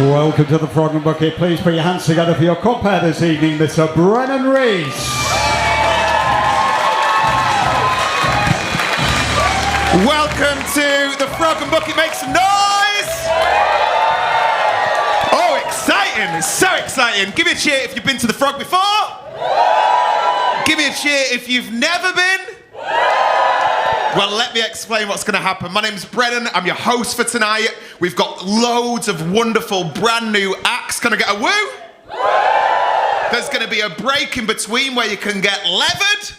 Welcome to the Frog and Bucket. Please put your hands together for your compere this evening, Mr. Brennan Reese. Welcome to the Frog and Bucket. Make some noise! Oh, exciting! It's so exciting. Give me a cheer if you've been to the Frog before. Give me a cheer if you've never been. Well, let me explain what's going to happen. My name's Brennan. I'm your host for tonight. We've got loads of wonderful brand new acts. Can I get a woo? There's going to be a break in between where you can get levered.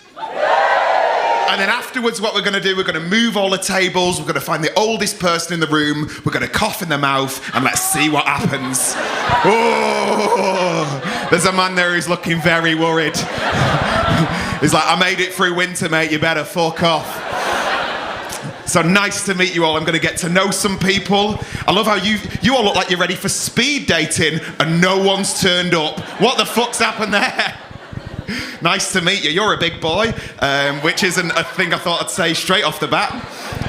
And then afterwards, what we're going to do, we're going to move all the tables. We're going to find the oldest person in the room. We're going to cough in their mouth and let's see what happens. Oh, there's a man there who's looking very worried. He's like, I made it through winter, mate. You better fuck off. So nice to meet you all. I'm going to get to know some people. I love how you all look like you're ready for speed dating and no one's turned up. What the fuck's happened there? Nice to meet you. You're a big boy, which isn't a thing I thought I'd say straight off the bat.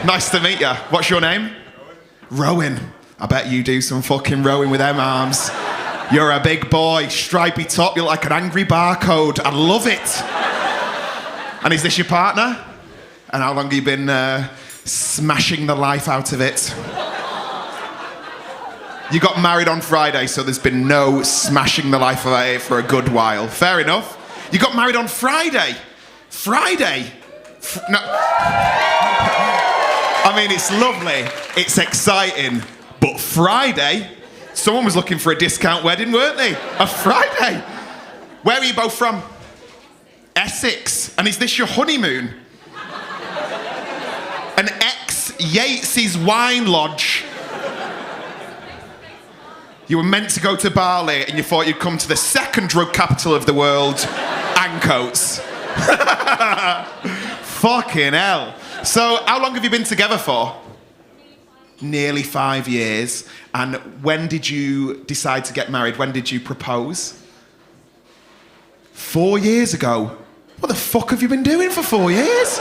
Nice to meet you. What's your name? Rowan. I bet you do some fucking rowing with them arms. You're a big boy. Stripy top. You're like an angry barcode. I love it. And is this your partner? And how long have you been smashing the life out of it? You got married on Friday, so there's been no smashing the life out of it for a good while. Fair enough. You got married on Friday. Friday? No. I mean, it's lovely. It's exciting. But Friday? Someone was looking for a discount wedding, weren't they? A Friday. Where are you both from? Essex. And is this your honeymoon? An ex-Yates's wine lodge. You were meant to go to Bali and you thought you'd come to the second drug capital of the world, Ancoats. Fucking hell. So, how long have you been together for? Nearly 5 years. And when did you decide to get married? When did you propose? 4 years ago. What the fuck have you been doing for 4 years?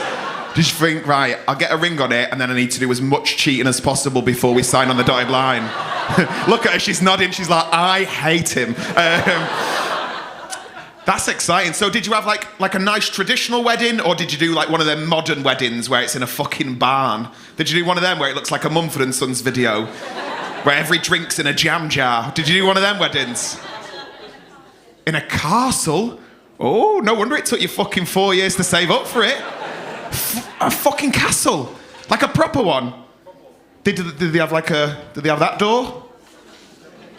Did you think, right, I'll get a ring on it and then I need to do as much cheating as possible before we sign on the dotted line? Look at her, she's nodding, she's like, I hate him. That's exciting. So did you have like a nice traditional wedding, or did you do like one of them modern weddings where it's in a fucking barn? Did you do one of them where it looks like a Mumford and Sons video, where every drink's in a jam jar? Did you do one of them weddings? In a castle? Oh, no wonder it took you fucking 4 years to save up for it. A fucking castle, like a proper one. Did they have did they have that door?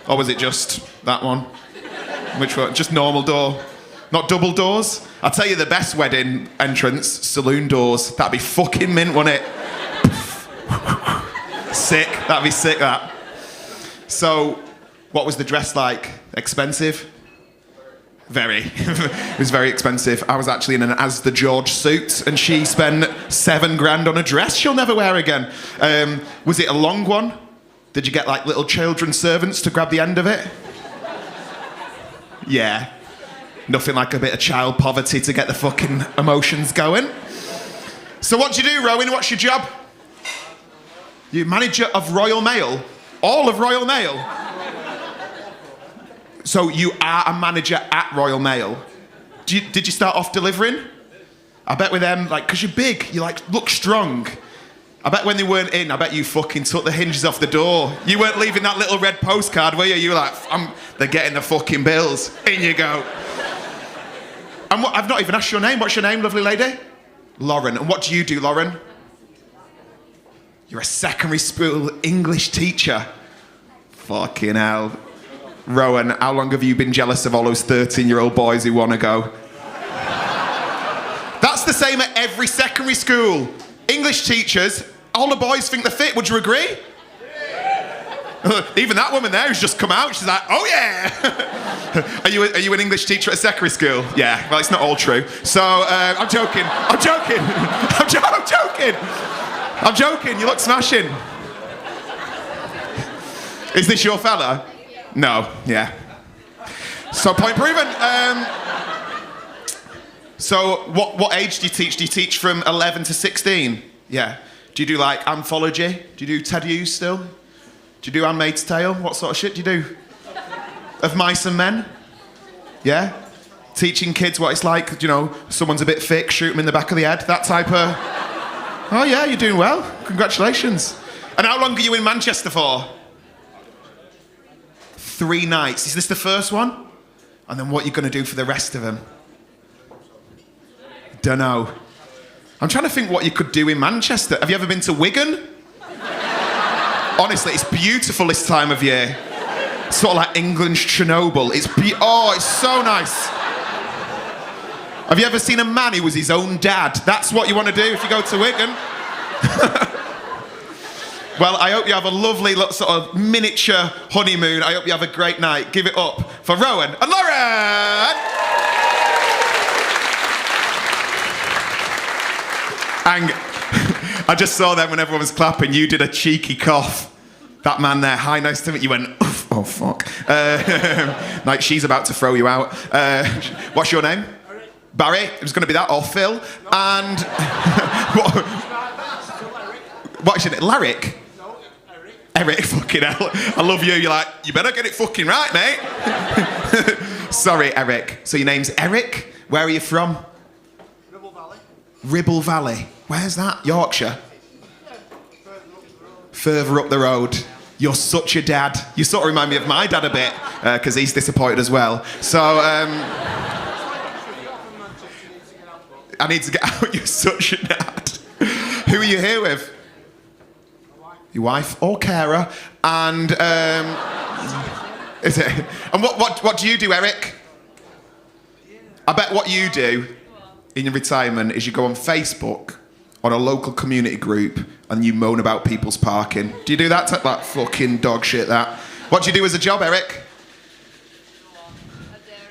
Or was it just that one? Which one? Just normal door, not double doors? I'll tell you the best wedding entrance, saloon doors. That'd be fucking mint, wouldn't it? Sick, that'd be sick, that. So, what was the dress like? Expensive? Very. It was very expensive. I was actually in an As the George suit and she spent $7,000 on a dress she'll never wear again. Was it a long one? Did you get like little children servants to grab the end of it? Yeah. Nothing like a bit of child poverty to get the fucking emotions going. So what do you do, Rowan? What's your job? You're manager of Royal Mail? All of Royal Mail? So you are a manager at Royal Mail. Did you start off delivering? I bet with them, like, because you're big, you like look strong. I bet when they weren't in, I bet you fucking took the hinges off the door. You weren't leaving that little red postcard, were you? You were like, they're getting the fucking bills. In you go. And I've not even asked your name. What's your name, lovely lady? Lauren. And what do you do, Lauren? You're a secondary school English teacher. Fucking hell. Rowan, how long have you been jealous of all those 13-year-old boys who want to go? That's the same at every secondary school. English teachers, all the boys think they're fit, would you agree? Yeah. Even that woman there who's just come out, she's like, oh yeah! Are you an English teacher at a secondary school? Yeah, well, it's not all true. So, I'm joking, I'm joking, I'm joking, you look smashing. Is this your fella? No, yeah. So point proven. So what age do you teach? Do you teach from 11 to 16? Yeah. Do you do like anthology? Do you do TED Hughes still? Do you do Handmaid's Tale? What sort of shit do you do? of Mice and Men? Yeah? Teaching kids what it's like, you know, someone's a bit thick, shoot them in the back of the head, that type of... Oh yeah, you're doing well. Congratulations. And how long are you in Manchester for? 3 nights. Is this the first one? And then what are you going to do for the rest of them? Dunno. I'm trying to think what you could do in Manchester. Have you ever been to Wigan? Honestly, it's beautiful this time of year. Sort of like England's Chernobyl. It's so nice. Have you ever seen a man who was his own dad? That's what you want to do if you go to Wigan. Well, I hope you have a lovely sort of miniature honeymoon. I hope you have a great night. Give it up for Rowan and Lauren! And I just saw them when everyone was clapping. You did a cheeky cough. That man there, hi, nice to meet you. You went, oh, fuck. Like she's about to throw you out. What's your name? Barry. It was going to be that, or Phil. And what is it? Larrick? No, Eric. Eric, fucking hell. I love you. You're like, you better get it fucking right, mate. Sorry, Eric. So your name's Eric? Where are you from? Ribble Valley. Ribble Valley. Where's that? Yorkshire? Yeah, Further up the road. You're such a dad. You sort of remind me of my dad a bit, because he's disappointed as well. So, I need to get out. You're such a dad. Who are you here with? Your wife or carer, and is it? And what do you do, Eric? I bet what you do in your retirement is you go on Facebook on a local community group and you moan about people's parking. Do you do that? That fucking dog shit. That. What do you do as a job, Eric?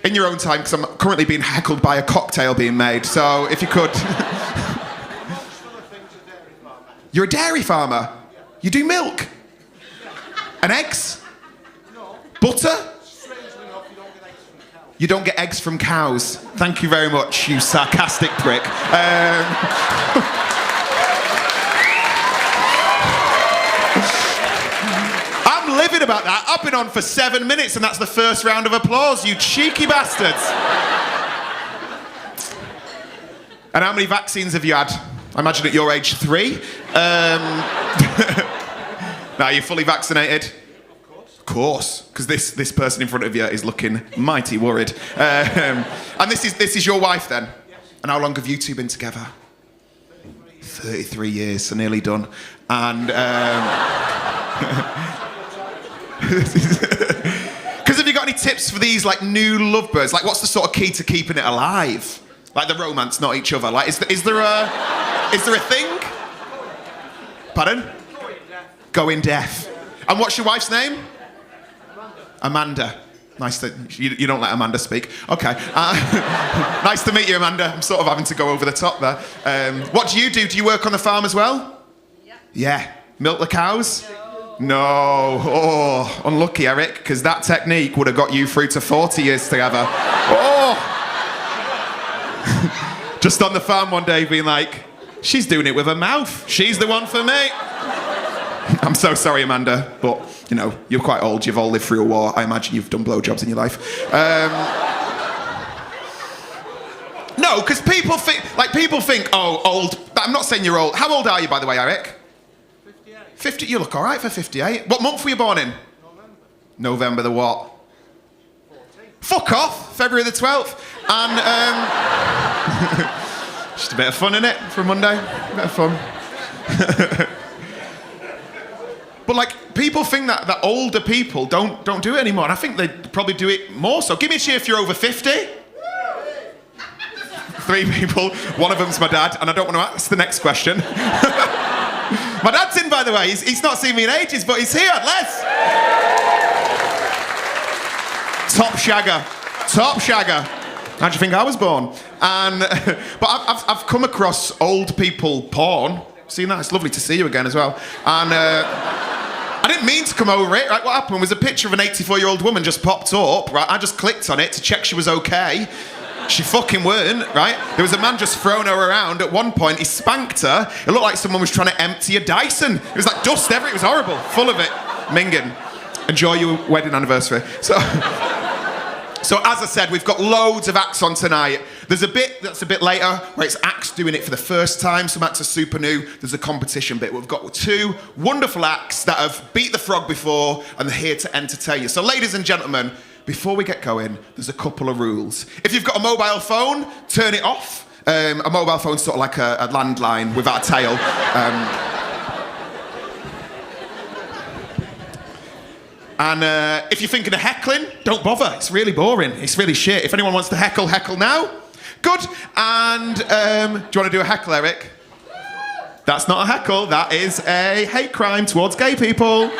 In your own time, because I'm currently being heckled by a cocktail being made. So if you could. You're a dairy farmer. You do milk? And eggs? No. Butter? Strangely enough, you don't get eggs from cows. You don't get eggs from cows. Thank you very much, you sarcastic prick. I'm livid about that. I've been on for 7 minutes and that's the first round of applause, you cheeky bastards. And how many vaccines have you had? I imagine at your age 3. Now, are you fully vaccinated? Of course. Because this person in front of you is looking mighty worried. And this is your wife then? Yes. And how long have you two been together? 33 years, so nearly done. And because have you got any tips for these like new lovebirds? Like, what's the sort of key to keeping it alive? Like the romance, not each other. Like, is there a thing? Pardon? Going deaf. And what's your wife's name? Amanda. Nice that you don't let Amanda speak. Okay. Nice to meet you, Amanda. I'm sort of having to go over the top there. What do you do? Do you work on the farm as well? Yeah. Yeah. Milk the cows? No. Oh, unlucky, Eric, because that technique would have got you through to 40 years together. Oh. Just on the farm one day being like, she's doing it with her mouth. She's the one for me. I'm so sorry, Amanda, but, you know, you're quite old. You've all lived through a war. I imagine you've done blowjobs in your life. No, because people think, oh, old. I'm not saying you're old. How old are you, by the way, Eric? 58. 50. You look all right for 58. What month were you born in? November. November the what? 14. Fuck off. February the 12th. And, just a bit of fun, innit, for a Monday? A bit of fun. But like, people think that older people don't do it anymore, and I think they probably do it more so. Give me a cheer if you're over 50. 3 people. One of them's my dad, and I don't want to ask the next question. My dad's in, by the way. He's not seen me in ages, but he's here. Les. Top shagger. Top shagger. How do you think I was born? And but I've come across old people porn. Seen that? It's lovely to see you again as well. And I didn't mean to come over it. Right? What happened was a picture of an 84-year-old woman just popped up. Right? I just clicked on it to check she was okay. She fucking weren't. Right? There was a man just throwing her around. At one point, he spanked her. It looked like someone was trying to empty a Dyson. It was like dust everywhere. It was horrible. Full of it. Minging. Enjoy your wedding anniversary. So. So as I said, we've got loads of acts on tonight. There's a bit that's a bit later where it's acts doing it for the first time. Some acts are super new. There's a competition bit. We've got 2 wonderful acts that have beat the frog before and they're here to entertain you. So ladies and gentlemen, before we get going, there's a couple of rules. If you've got a mobile phone, turn it off. A mobile phone's sort of like a landline without a tail. And if you're thinking of heckling, don't bother. It's really boring. It's really shit. If anyone wants to heckle, heckle now. Good. And do you want to do a heckle, Eric? That's not a heckle. That is a hate crime towards gay people. Woo!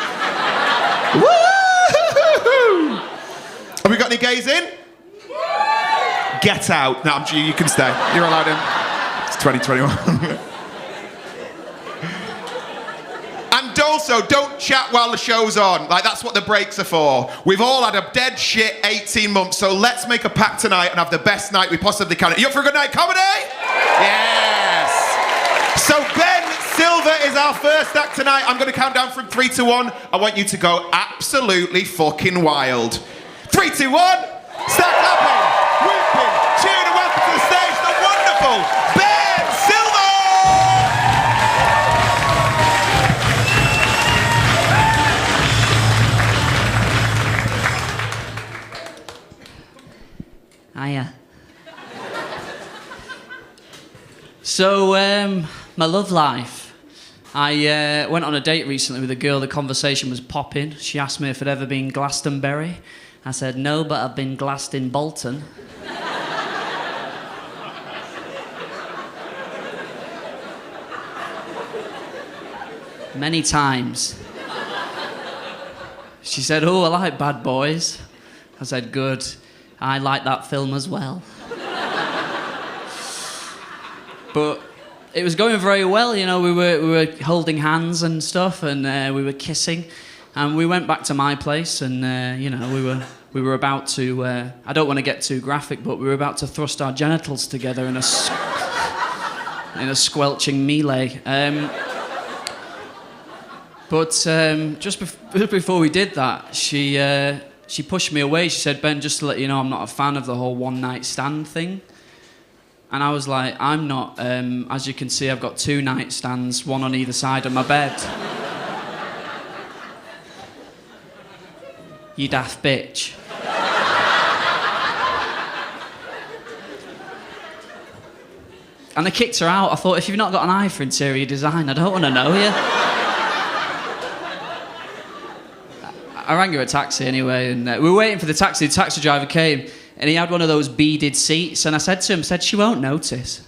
Have we got any gays in? Get out. No, you can stay. You're allowed in. It's 2021. And also, don't chat while the show's on. Like, that's what the breaks are for. We've all had a dead shit 18 months, so let's make a pact tonight and have the best night we possibly can. Are you up for a good night comedy? Yes! So Ben Silver is our first act tonight. I'm going to count down from 3 to 1. I want you to go absolutely fucking wild. 3, 2, 1. Start clapping, whooping, cheering, and welcome to the stage, the wonderful Ben Silver! Hiya. So, my love life. I went on a date recently with a girl. The conversation was popping. She asked me if I'd ever been Glastonbury. I said, no, but I've been glassed in Bolton. Many times. She said, oh, I like Bad Boys. I said, good. I like that film as well. But it was going very well, you know, we were holding hands and stuff, and we were kissing, and we went back to my place, and you know, we were about to, I don't want to get too graphic, but we were about to thrust our genitals together in a squelching melee. But just before we did that, she pushed me away. She said, Ben, just to let you know, I'm not a fan of the whole one-night stand thing. And I was like, I'm not. As you can see, I've got 2 nightstands, one on either side of my bed. You daft bitch. And I kicked her out. I thought, if you've not got an eye for interior design, I don't want to know you. I rang her a taxi anyway, and we were waiting for the taxi. The taxi driver came, and he had one of those beaded seats, and I said to him, she won't notice.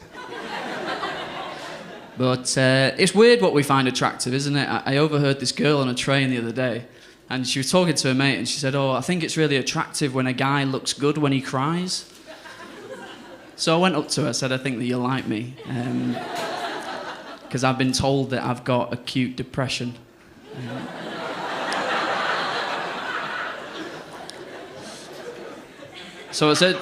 But it's weird what we find attractive, isn't it? I overheard this girl on a train the other day, and she was talking to her mate, and she said, oh, I think it's really attractive when a guy looks good when he cries. So I went up to her, said, I think that you'll like me, because I've been told that I've got acute depression. So I said,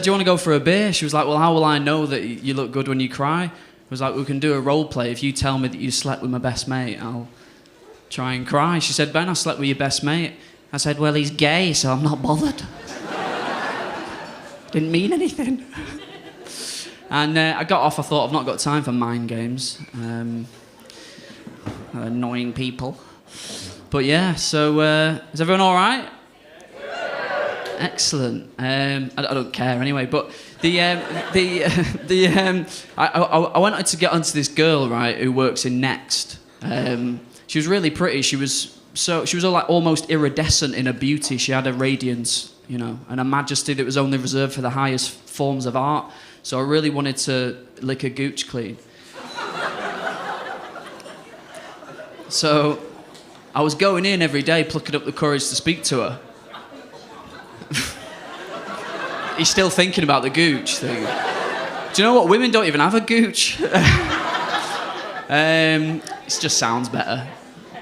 do you want to go for a beer? She was like, well, how will I know that you look good when you cry? I was like, we can do a role play. If you tell me that you slept with my best mate, I'll try and cry. She said, Ben, I slept with your best mate. I said, well, he's gay, so I'm not bothered. Didn't mean anything. And I got off. I thought, I've not got time for mind games. Annoying people. But yeah, so is everyone all right? Excellent. I don't care anyway. But I wanted to get onto this girl, right, who works in Next. She was really pretty. She was all like almost iridescent in her beauty. She had a radiance, you know, and a majesty that was only reserved for the highest forms of art. So I really wanted to lick her gooch clean. So I was going in every day, plucking up the courage to speak to her. He's still thinking about the gooch thing. Do you know what? Women don't even have a gooch. It just sounds better.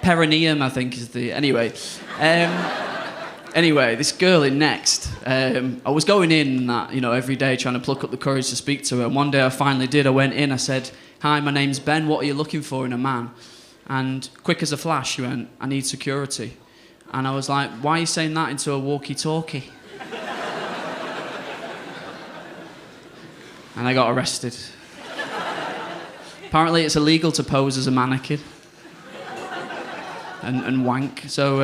Perineum, I think, is the... Anyway. Anyway, this girl in Next, I was going in that, you know, every day trying to pluck up the courage to speak to her. And one day I finally did. I went in, I said, hi, my name's Ben. What are you looking for in a man? And quick as a flash, she went, I need security. And I was like, why are you saying that into a walkie-talkie? and I got arrested. Apparently it's illegal to pose as a mannequin and wank, so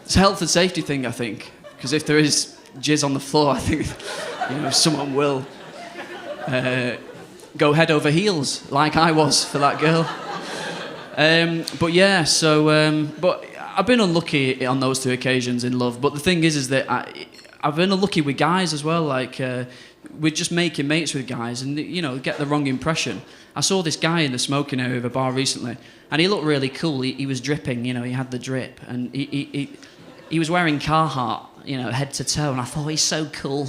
it's a health and safety thing, I think, because if there is jizz on the floor, I think someone will go head over heels like I was for that girl. But yeah, so but I've been unlucky on those 2 occasions in love. But the thing is that I've been unlucky with guys as well. Like we're just making mates with guys, and get the wrong impression. I saw this guy in the smoking area of a bar recently, and he looked really cool. He was dripping, he had the drip, and he was wearing Carhartt, head to toe, and I thought he's so cool.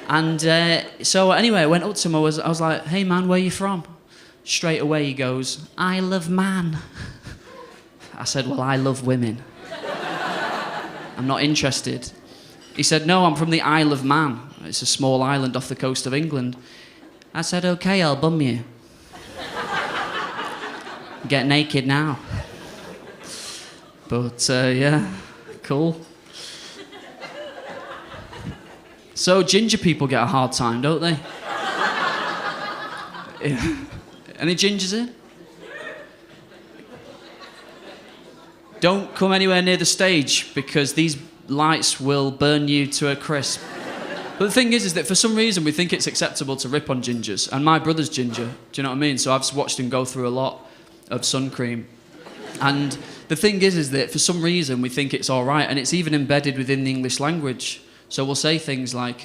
And so anyway, I went up to him. I was like, "Hey man, where you from?" Straight away he goes, "Isle of Man." I said, "Well, I love women. I'm not interested." He said, "No, I'm from the Isle of Man. It's a small island off the coast of England." I said, "Okay, I'll bum you. Get naked now." But yeah, cool. So ginger people get a hard time, don't they? Any gingers in? Don't come anywhere near the stage because these lights will burn you to a crisp. But the thing is that for some reason we think it's acceptable to rip on gingers. And my brother's ginger, do you know what I mean? So I've watched him go through a lot of sun cream. And the thing is that for some reason we think it's all right, and it's even embedded within the English language. So we'll say things like,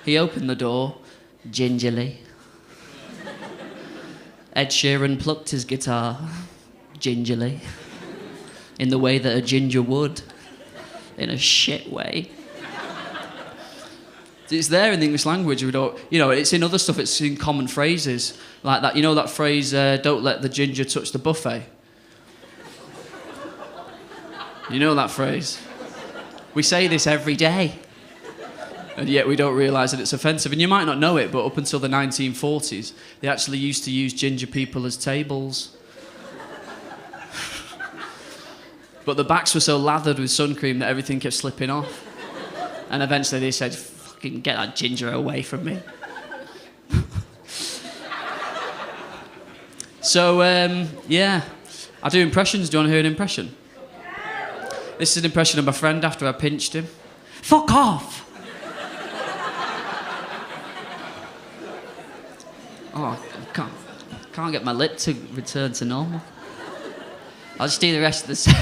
he opened the door gingerly. Ed Sheeran plucked his guitar gingerly, in the way that a ginger would, in a shit way. It's there in the English language. We don't, it's in other stuff. It's in common phrases like that. That phrase, "Don't let the ginger touch the buffet." You know that phrase? We say this every day, and yet we don't realise that it's offensive. And you might not know it, but up until the 1940s, they actually used to use ginger people as tables. But the backs were so lathered with sun cream that everything kept slipping off. And eventually they said, "Fucking get that ginger away from me." So, yeah. I do impressions. Do you want to hear an impression? This is an impression of my friend after I pinched him. "Fuck off!" Oh, I can't get my lip to return to normal. I'll just do the rest of the set.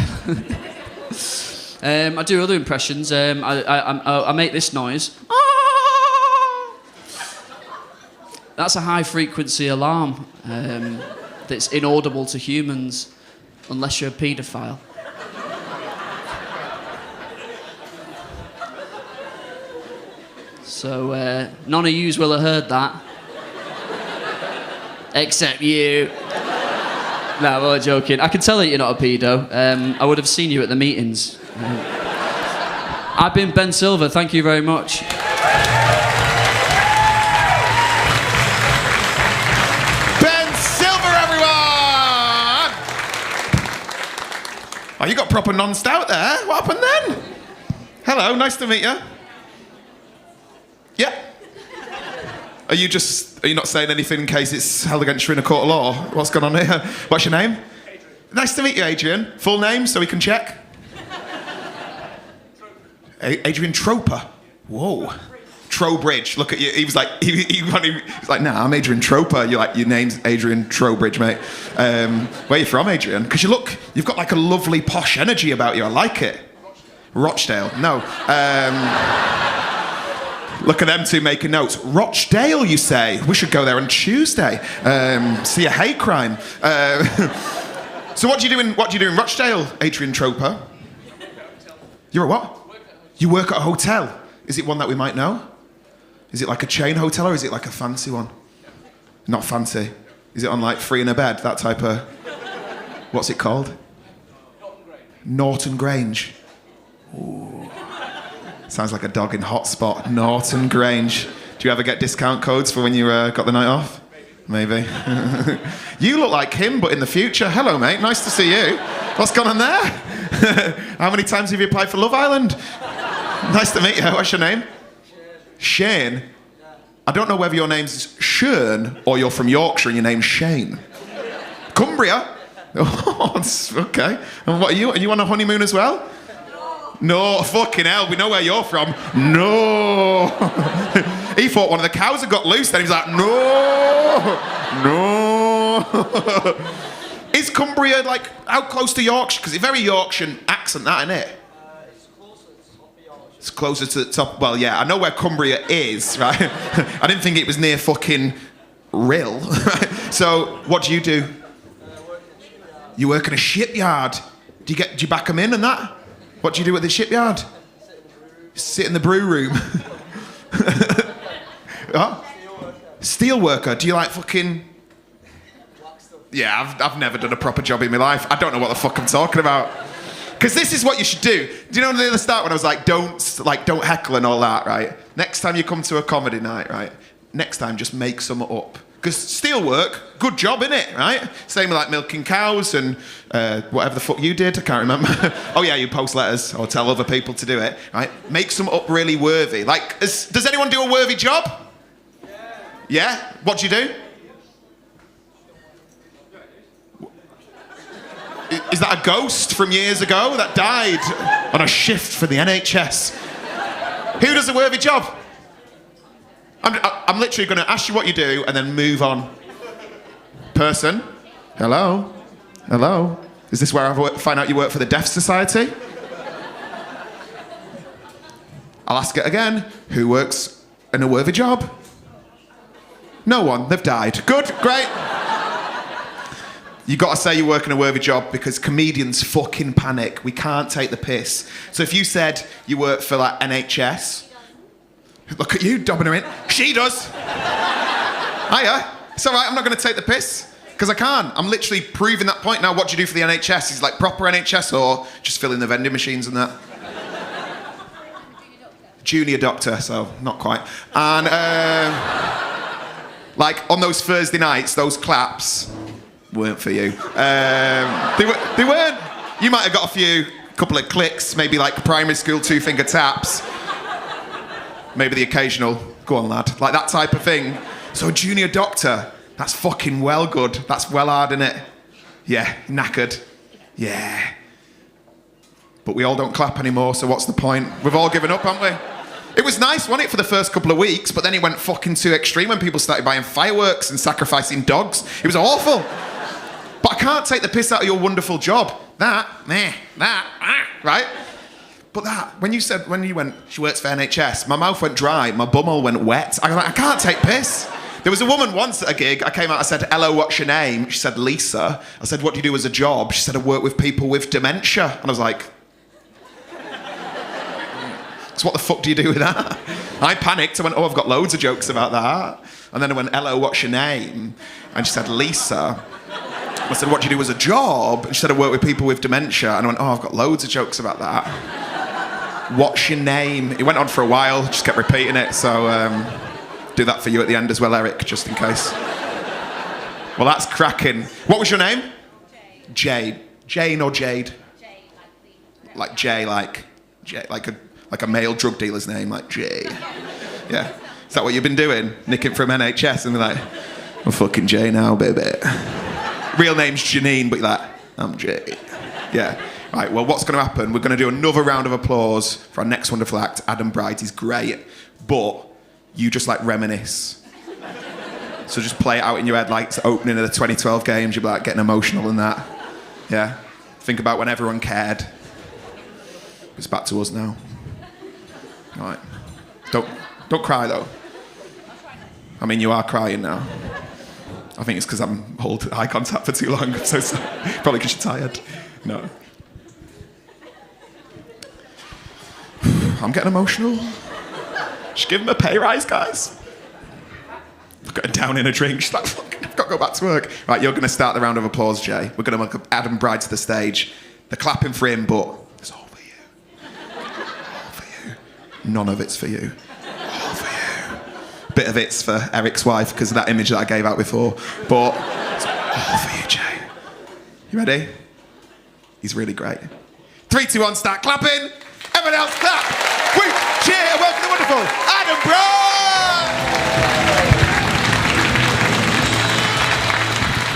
I do other impressions. I make this noise. That's a high-frequency alarm that's inaudible to humans unless you're a paedophile. So none of yous will have heard that. Except you. No, I'm only joking. I can tell that you're not a pedo. I would have seen you at the meetings. I've been Ben Silver. Thank you very much. Ben Silver, everyone! Oh, you got proper non-stout there. What happened then? Hello, nice to meet you. Yeah. Are you not saying anything in case it's held against you in a court of law? What's going on here? What's your name? Adrian. Nice to meet you, Adrian. Full name so we can check? Adrian Troper. Whoa. Trowbridge. Look at you. He was like, he's like, nah, I'm Adrian Troper. You're like, your name's Adrian Trowbridge, mate. Where are you from, Adrian? Because you've got like a lovely posh energy about you. I like it. Rochdale. No. Look at them two making notes. Rochdale, you say? We should go there on Tuesday. See a hate crime. So what do you do in Rochdale, Adrian Troper? You're a what? You work at a hotel. Is it one that we might know? Is it like a chain hotel or is it like a fancy one? Not fancy. Is it on like Free in a Bed, that type of... What's it called? Norton Grange. Ooh. Sounds like a dog in hotspot. Norton Grange. Do you ever get discount codes for when you got the night off? Maybe. You look like him, but in the future. Hello, mate. Nice to see you. What's going on there? How many times have you applied for Love Island? Nice to meet you. What's your name? Shane? I don't know whether your name's Shern or you're from Yorkshire and your name's Shane. Cumbria? Oh, okay. And what are you? Are you on a honeymoon as well? No, fucking hell, we know where you're from. No. He thought one of the cows had got loose, then he was like, no. Is Cumbria, like, how close to Yorkshire? Because it's very Yorkshire accent, that, isn't it? It's closer to the top. Well, yeah, I know where Cumbria is, right? I didn't think it was near fucking Rill. So, what do? You work in a shipyard. Do you back them in and that? What do you do at the shipyard? Sit in the brew room. Oh? Steel worker. Do you like fucking... Yeah, I've never done a proper job in my life. I don't know what the fuck I'm talking about. Because this is what you should do. Do you know near the start when I was like, don't heckle and all that, right? Next time you come to a comedy night, right? Next time, just make some up. Because steel work, good job, innit, right? Same with like milking cows and whatever the fuck you did, I can't remember. Oh yeah, you post letters or tell other people to do it, right? Make some up really worthy. Like, does anyone do a worthy job? Yeah? What do you do? Is that a ghost from years ago that died on a shift for the NHS? Who does a worthy job? I'm literally going to ask you what you do and then move on. Person? Hello? Hello? Is this where I find out you work for the Deaf Society? I'll ask it again. Who works in a worthy job? No one. They've died. Good. Great. You got to say you work in a worthy job because comedians fucking panic. We can't take the piss. So if you said you work for like NHS... Look at you, dobbing her in. She does. Hiya. It's all right, I'm not going to take the piss. Because I can't. I'm literally proving that point now. What do you do for the NHS? Is it like proper NHS or just fill in the vending machines and that? Junior doctor, so not quite. And, like, on those Thursday nights, those claps weren't for you. They weren't. You might have got a couple of clicks, maybe like primary school two-finger taps. Maybe the occasional, go on lad, like that type of thing. So junior doctor, that's fucking well good. That's well hard, innit? Yeah, knackered. Yeah. But we all don't clap anymore, so what's the point? We've all given up, haven't we? It was nice, wasn't it, for the first couple of weeks, but then it went fucking too extreme when people started buying fireworks and sacrificing dogs. It was awful. But I can't take the piss out of your wonderful job. Right? But that, when you went, she works for NHS, my mouth went dry, my bumhole went wet. I was like, I can't take piss. There was a woman once at a gig, I came out, I said, hello, what's your name? She said, Lisa. I said, what do you do as a job? She said, I work with people with dementia. And I was like, so what the fuck do you do with that? I panicked, I went, oh, I've got loads of jokes about that. And then I went, hello, what's your name? And she said, Lisa. I said, what do you do as a job? And she said, I work with people with dementia. And I went, oh, I've got loads of jokes about that. What's your name? It went on for a while, just kept repeating it, so do that for you at the end as well, Eric, just in case. Well, that's cracking. What was your name? Jade. Jane or Jade? Jay, like Jay, like a male drug dealer's name, like Jay. Yeah. Is that what you've been doing? Nicking from NHS and be like, I'm fucking Jay now, baby. Real name's Janine, but you're like, I'm Jay. Yeah. Right, well, what's going to happen? We're going to do another round of applause for our next wonderful act. Adam Bright is great, but you just like reminisce. So just play it out in your head like it's the opening of the 2012 games. You'll be like getting emotional and that. Yeah? Think about when everyone cared. It's back to us now. All right. Don't cry though. I mean, you are crying now. I think it's because I'm holding eye contact for too long. I'm so sorry. Probably because you're tired. No. I'm getting emotional. Just give him a pay rise, guys. Look at her down in a drink. She's like, fuck, I've got to go back to work. Right, you're going to start the round of applause, Jay. We're going to welcome Adam Bride to the stage. They're clapping for him, but it's all for you. All for you. None of it's for you. All for you. A bit of it's for Eric's wife because of that image that I gave out before. But it's all for you, Jay. You ready? He's really great. 3, 2, 1, start clapping. Everyone else clap. We cheer and welcome the wonderful Adam Brown!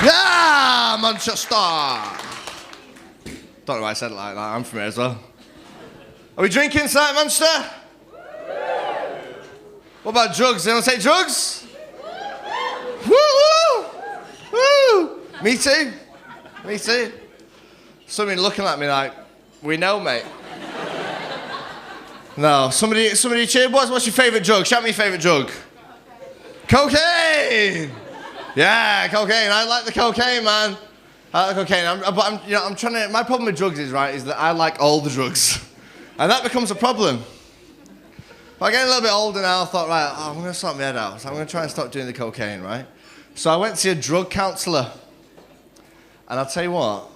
Yeah, Manchester! Don't know why I said it like that. I'm from here as well. Are we drinking tonight, Manchester? What about drugs? Anyone take drugs? Woo woo! Woo! Me too. Me too. Somebody looking at me like, we know, mate. No, somebody cheer. What's your favourite drug? Shout me your favourite drug. Cocaine! Yeah, cocaine. I like the cocaine, man. I like cocaine. I'm trying to. My problem with drugs is that I like all the drugs, and that becomes a problem. I get a little bit older now. I thought, I'm going to sort my head out. So I'm going to try and stop doing the cocaine, right? So I went to see a drug counsellor, and I'll tell you what,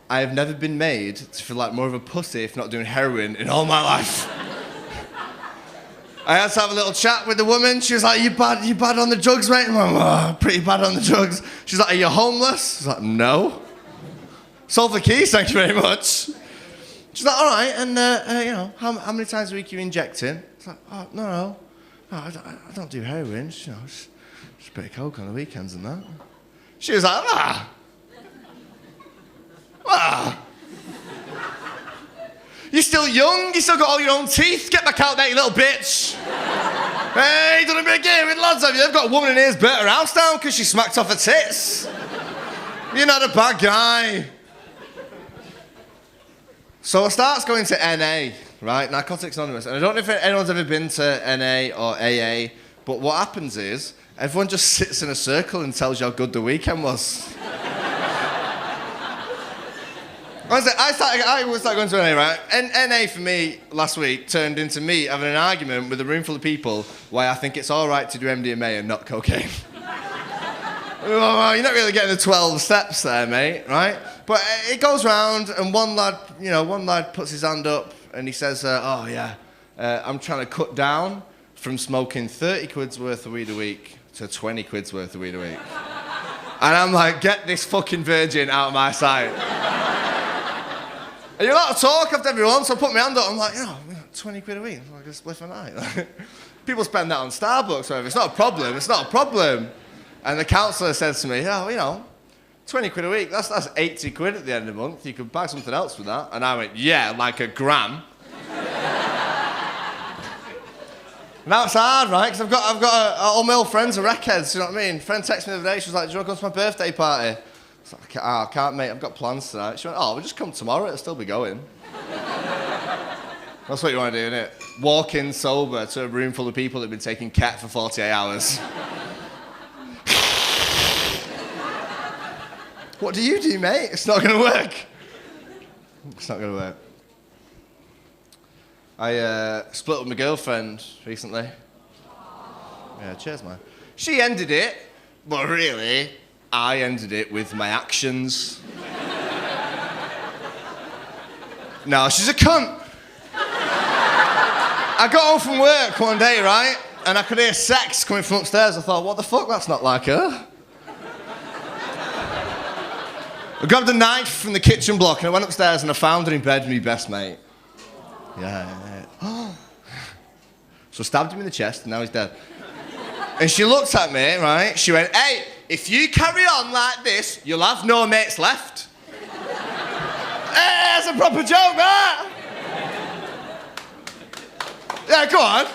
I have never been made to feel like more of a pussy if not doing heroin in all my life. I had to have a little chat with the woman. She was like, you bad on the drugs, mate? I'm like, oh, pretty bad on the drugs. She's like, are you homeless? I was like, no. Sold the keys, thank you very much. She's like, all right, and how many times a week are you injecting? It's like, oh, no, I don't do heroin. Just a bit of coke on the weekends and that. She was like, You're still young, you still got all your own teeth. Get back out there, you little bitch. Hey, done a bit of game with lads, have you? They've got a woman in here's burnt her house down because she smacked off her tits. You're not a bad guy. So I starts going to NA, right? Narcotics Anonymous. And I don't know if anyone's ever been to NA or AA, but what happens is everyone just sits in a circle and tells you how good the weekend was. I started going to NA, right? And NA for me last week turned into me having an argument with a room full of people why I think it's all right to do MDMA and not cocaine. Well, you're not really getting the 12 steps there, mate, right? But it goes round, and one lad puts his hand up, and he says, I'm trying to cut down from smoking 30 quid's worth of weed a week to 20 quid's worth of weed a week. And I'm like, get this fucking virgin out of my sight. And you're allowed to talk after everyone, so I put my hand up, I'm like, 20 quid a week, I can split a night. People spend that on Starbucks, or it's not a problem. And the counsellor says to me, 20 quid a week, that's 80 quid at the end of the month. You could buy something else with that. And I went, yeah, like a gram. Now it's hard, right? Because I've got all my old friends are wreckheads, you know what I mean? Friend texted me the other day, she was like, do you want to come to my birthday party? I was like, I can't, mate, I've got plans tonight. She went, we'll just come tomorrow, it'll still be going. That's what you want to do, innit? Walk in sober to a room full of people that have been taking ket for 48 hours. What do you do, mate? It's not going to work. It's not going to work. I split with my girlfriend recently. Yeah, cheers, man. She ended it, but really, I ended it with my actions. No, she's a cunt. I got home from work one day, right? And I could hear sex coming from upstairs. I thought, what the fuck? That's not like her. I grabbed a knife from the kitchen block and I went upstairs and I found her in bed with my best mate. Yeah. So I stabbed him in the chest and now he's dead. And she looked at me, right? She went, hey, if you carry on like this, you'll have no mates left. Hey, that's a proper joke, that! Yeah, go on.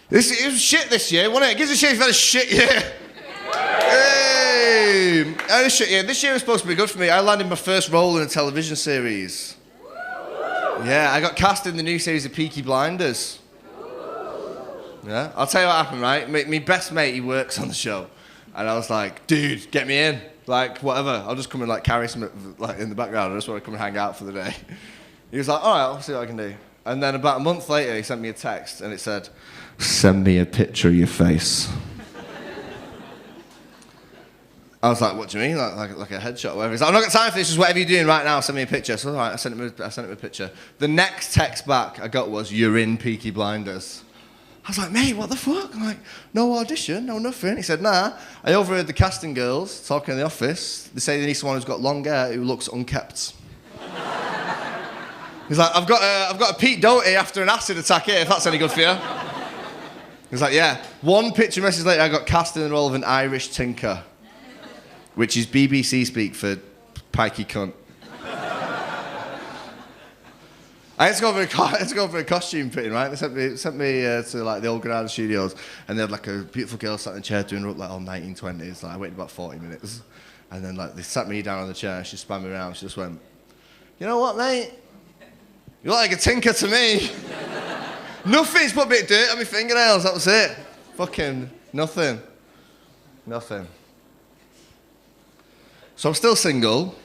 It was shit this year, wasn't it? It gives a shit if you've had a shit year. Hey! I had a shit year. This year was supposed to be good for me. I landed my first role in a television series. Yeah, I got cast in the new series of Peaky Blinders. Yeah, I'll tell you what happened, right? My best mate, he works on the show. And I was like, dude, get me in. Like, whatever. I'll just come and, carry some, in the background. I just want to come and hang out for the day. He was like, all right, I'll see what I can do. And then about a month later, he sent me a text, and it said, send me a picture of your face. I was like, what do you mean? Like a headshot or whatever. He's like, I've not got time for this, just whatever you're doing right now, send me a picture. So, all right, I sent him a picture. The next text back I got was, you're in Peaky Blinders. I was like, mate, what the fuck? I'm like, no audition, no nothing. He said, nah. I overheard the casting girls talking in the office. They say they need someone who's got long hair who looks unkept. He's like, I've got a Pete Doherty after an acid attack here, if that's any good for you. He's like, yeah. One picture message later, I got cast in the role of an Irish tinker, which is BBC speak for pikey cunt. I had to go for a costume fitting, right? They sent me to like the old Granada studios, and they had like a beautiful girl sat in a chair doing her up like all 1920s. Like, I waited about 40 minutes, and then like they sat me down on the chair, and she spun me around. She just went, "You know what, mate? You look like a tinker to me." Nothing. Just put a bit of dirt on my fingernails. That was it. Fucking nothing. Nothing. So I'm still single.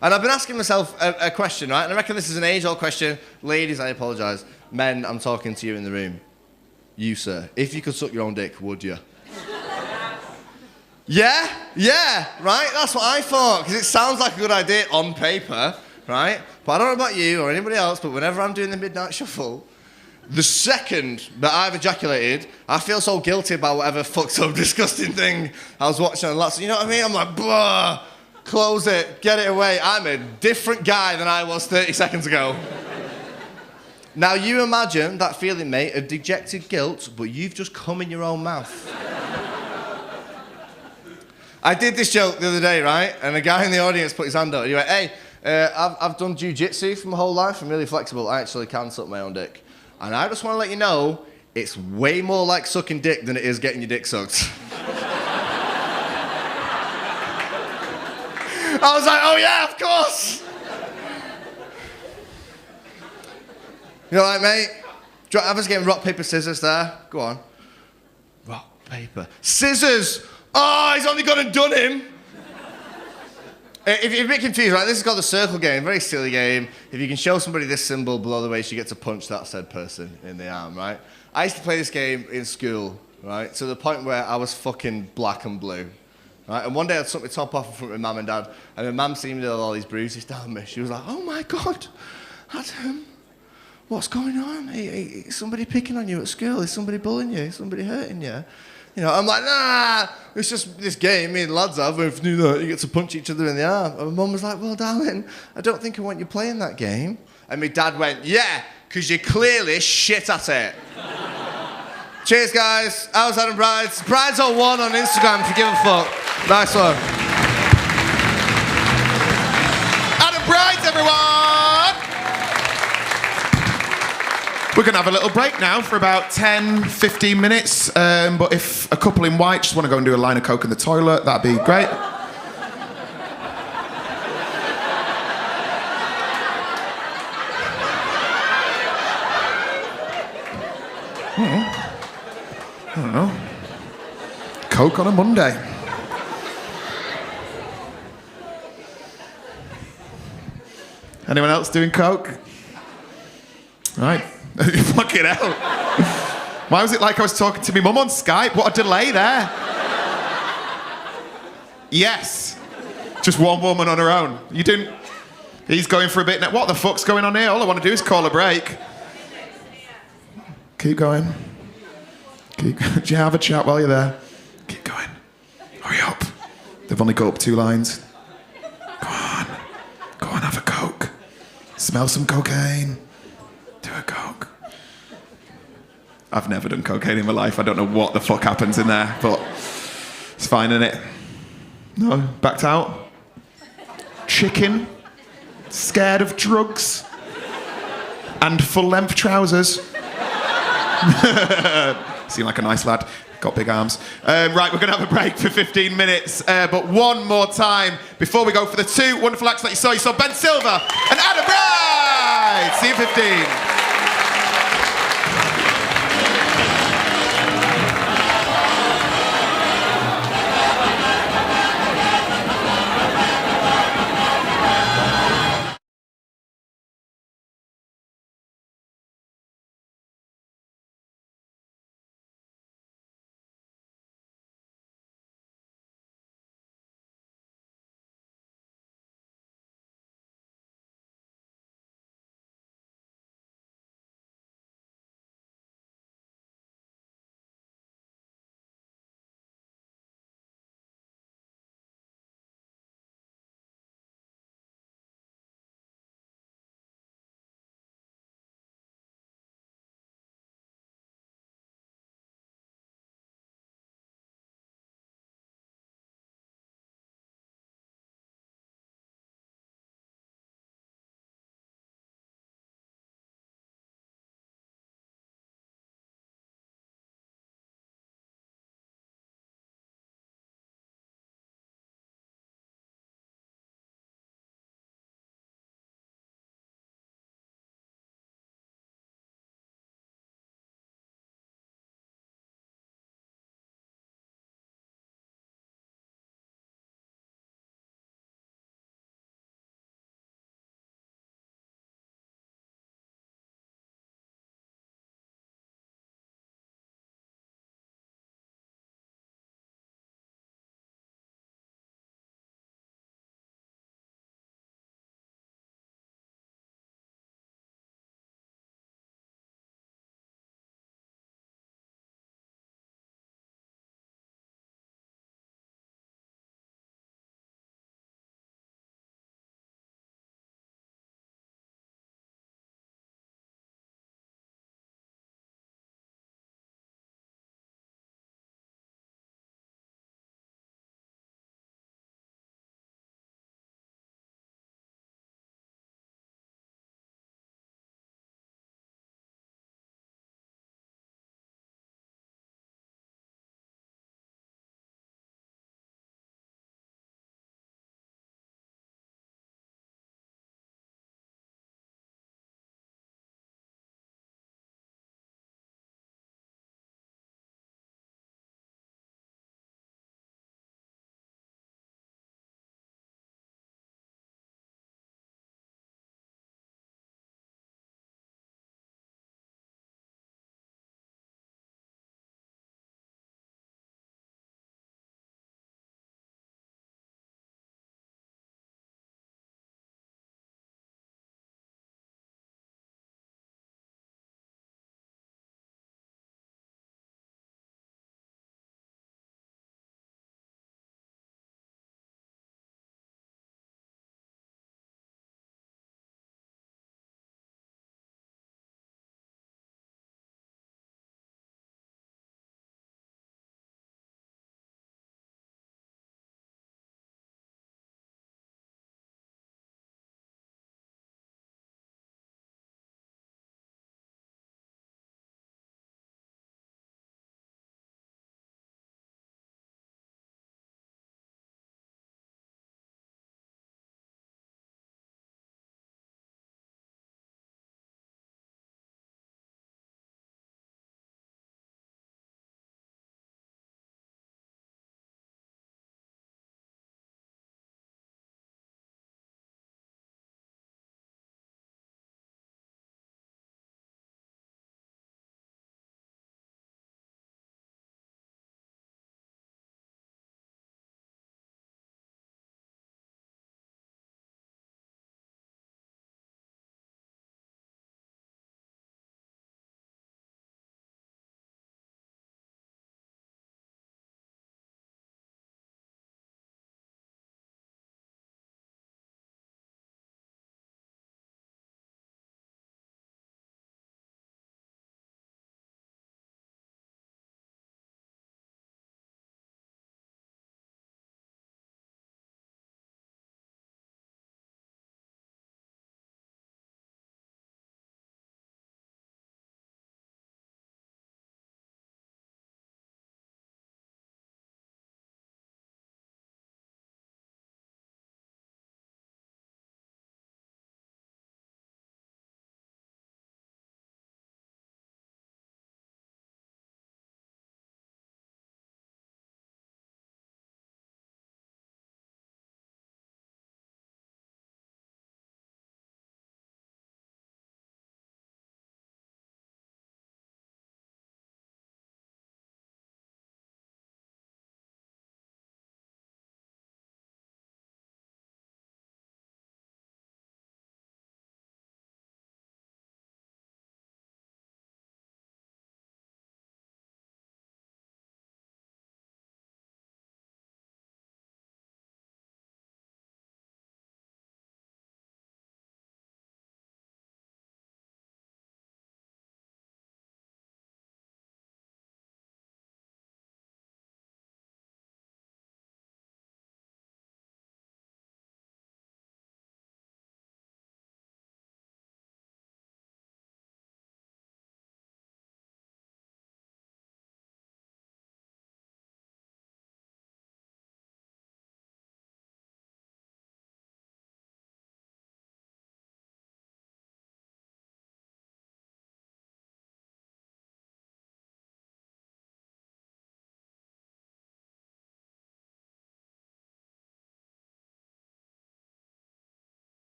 And I've been asking myself a question, right? And I reckon this is an age-old question. Ladies, I apologise. Men, I'm talking to you in the room. You, sir. If you could suck your own dick, would you? Yeah, right? That's what I thought. Because it sounds like a good idea on paper, right? But I don't know about you or anybody else, but whenever I'm doing the midnight shuffle, the second that I've ejaculated, I feel so guilty about whatever fucked up, disgusting thing I was watching on lots. You know what I mean? I'm like, blah. Close it, get it away. I'm a different guy than I was 30 seconds ago. Now you imagine that feeling, mate, of dejected guilt, but you've just come in your own mouth. I did this joke the other day, right? And a guy in the audience put his hand up and he went, hey, I've done jiu-jitsu for my whole life. I'm really flexible. I actually can suck my own dick. And I just want to let you know, it's way more like sucking dick than it is getting your dick sucked. I was like, oh yeah, of course. You know, like, mate, do you have us getting rock, paper, scissors there? Go on. Rock, paper, scissors. Oh, he's only gone and done him. If you're a bit confused, right, this is called the circle game, very silly game. If you can show somebody this symbol below the waist, you get to punch that said person in the arm, right? I used to play this game in school, right, to the point where I was fucking black and blue. Right, and one day I took my top off in front of my mum and dad, and my mum seen me with all these bruises down me. She was like, oh my God, Adam, what's going on? Is somebody picking on you at school? Is somebody bullying you? Is somebody hurting you? You know, I'm like, nah, it's just this game me and lads have. If you do that, you get to punch each other in the arm. And my mum was like, well, darling, I don't think I want you playing that game. And my dad went, yeah, because you're clearly shit at it. Cheers, guys. How's Adam Brides? Brides01 on Instagram if you give a fuck. Nice one. Adam Brides, everyone! We're going to have a little break now for about 10, 15 minutes. But if a couple in white just want to go and do a line of coke in the toilet, that'd be great. I don't know. Coke on a Monday. Anyone else doing coke? Right. Fucking hell. Why was it like I was talking to my mum on Skype? What a delay there. Yes. Just one woman on her own. You didn't... He's going for a bit now. What the fuck's going on here? All I want to do is call a break. Keep going. Do you have a chat while you're there? Keep going. Hurry up. They've only got up 2 lines. Go on, have a coke. Smell some cocaine. Do a coke. I've never done cocaine in my life. I don't know what the fuck happens in there, but it's fine, innit? No, backed out. Chicken. Scared of drugs. And full-length trousers. Seem like a nice lad. Got big arms. Right, we're going to have a break for 15 minutes. But one more time before we go for the 2 wonderful acts that you saw. You saw Ben Silver and Adam Bright. See you in 15.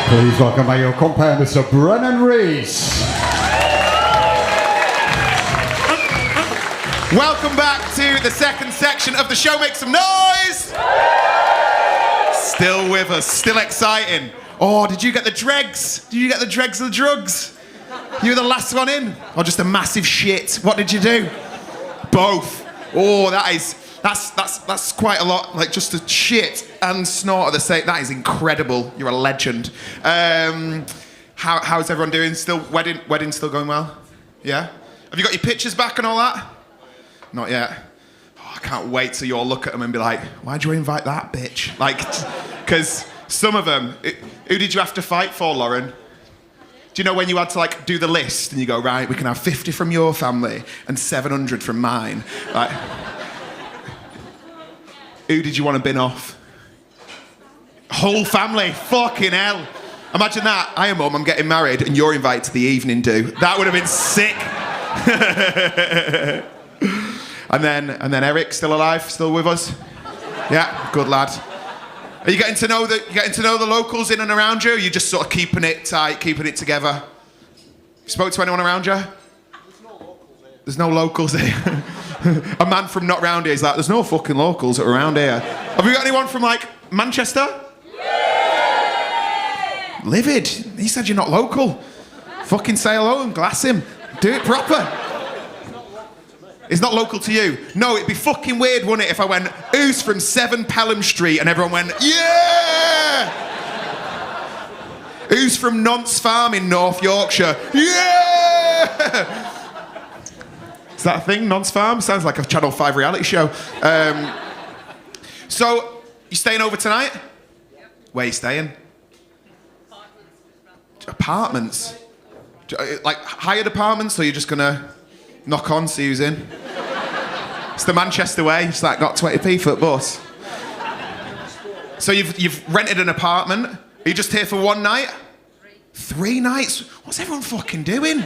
Please welcome my your compere, Mr. Brennan Rees. Welcome back to the second section of the show. Make some noise! Still with us, still exciting. Oh, did you get the dregs? Did you get the dregs of the drugs? You were the last one in? Or just a massive shit? What did you do? Both. Oh, that's quite a lot. Like just a shit and snort at the same. That is incredible. You're a legend. How's everyone doing? Still wedding still going well? Yeah? Have you got your pictures back and all that? Not yet. Oh, I can't wait till you all look at them and be like, why'd you invite that bitch? Like, because some of them, who did you have to fight for, Lauren? Do you know when you had to like do the list and you go, right, we can have 50 from your family and 700 from mine? Like, who did you want to bin off? Whole family, fucking hell. Imagine that. I am mum, I'm getting married and you're invited to the evening do. That would have been sick. And then Eric, still alive, still with us? Yeah, good lad. Are you getting to know the locals in and around you? Or are you just sort of keeping it tight, keeping it together? You spoke to anyone around you? There's no locals here. A man from not round here is like, there's no fucking locals around here. Have you got anyone from like Manchester? Yeah! Livid. He said you're not local. Fucking say hello and glass him. Do it proper. It's not local to you. No, it'd be fucking weird, wouldn't it, if I went, who's from 7 Pelham Street, and everyone went, yeah! Who's from Nonce Farm in North Yorkshire? Yeah! Is that a thing, Nonce Farm? Sounds like a Channel 5 reality show. So, you staying over tonight? Yep. Where are you staying? Apartments? Like, hired apartments, or you're just gonna knock on, see who's in? It's the Manchester way. It's like got 20p foot bus. So you've rented an apartment. Are you just here for one night? 3 nights? What's everyone fucking doing?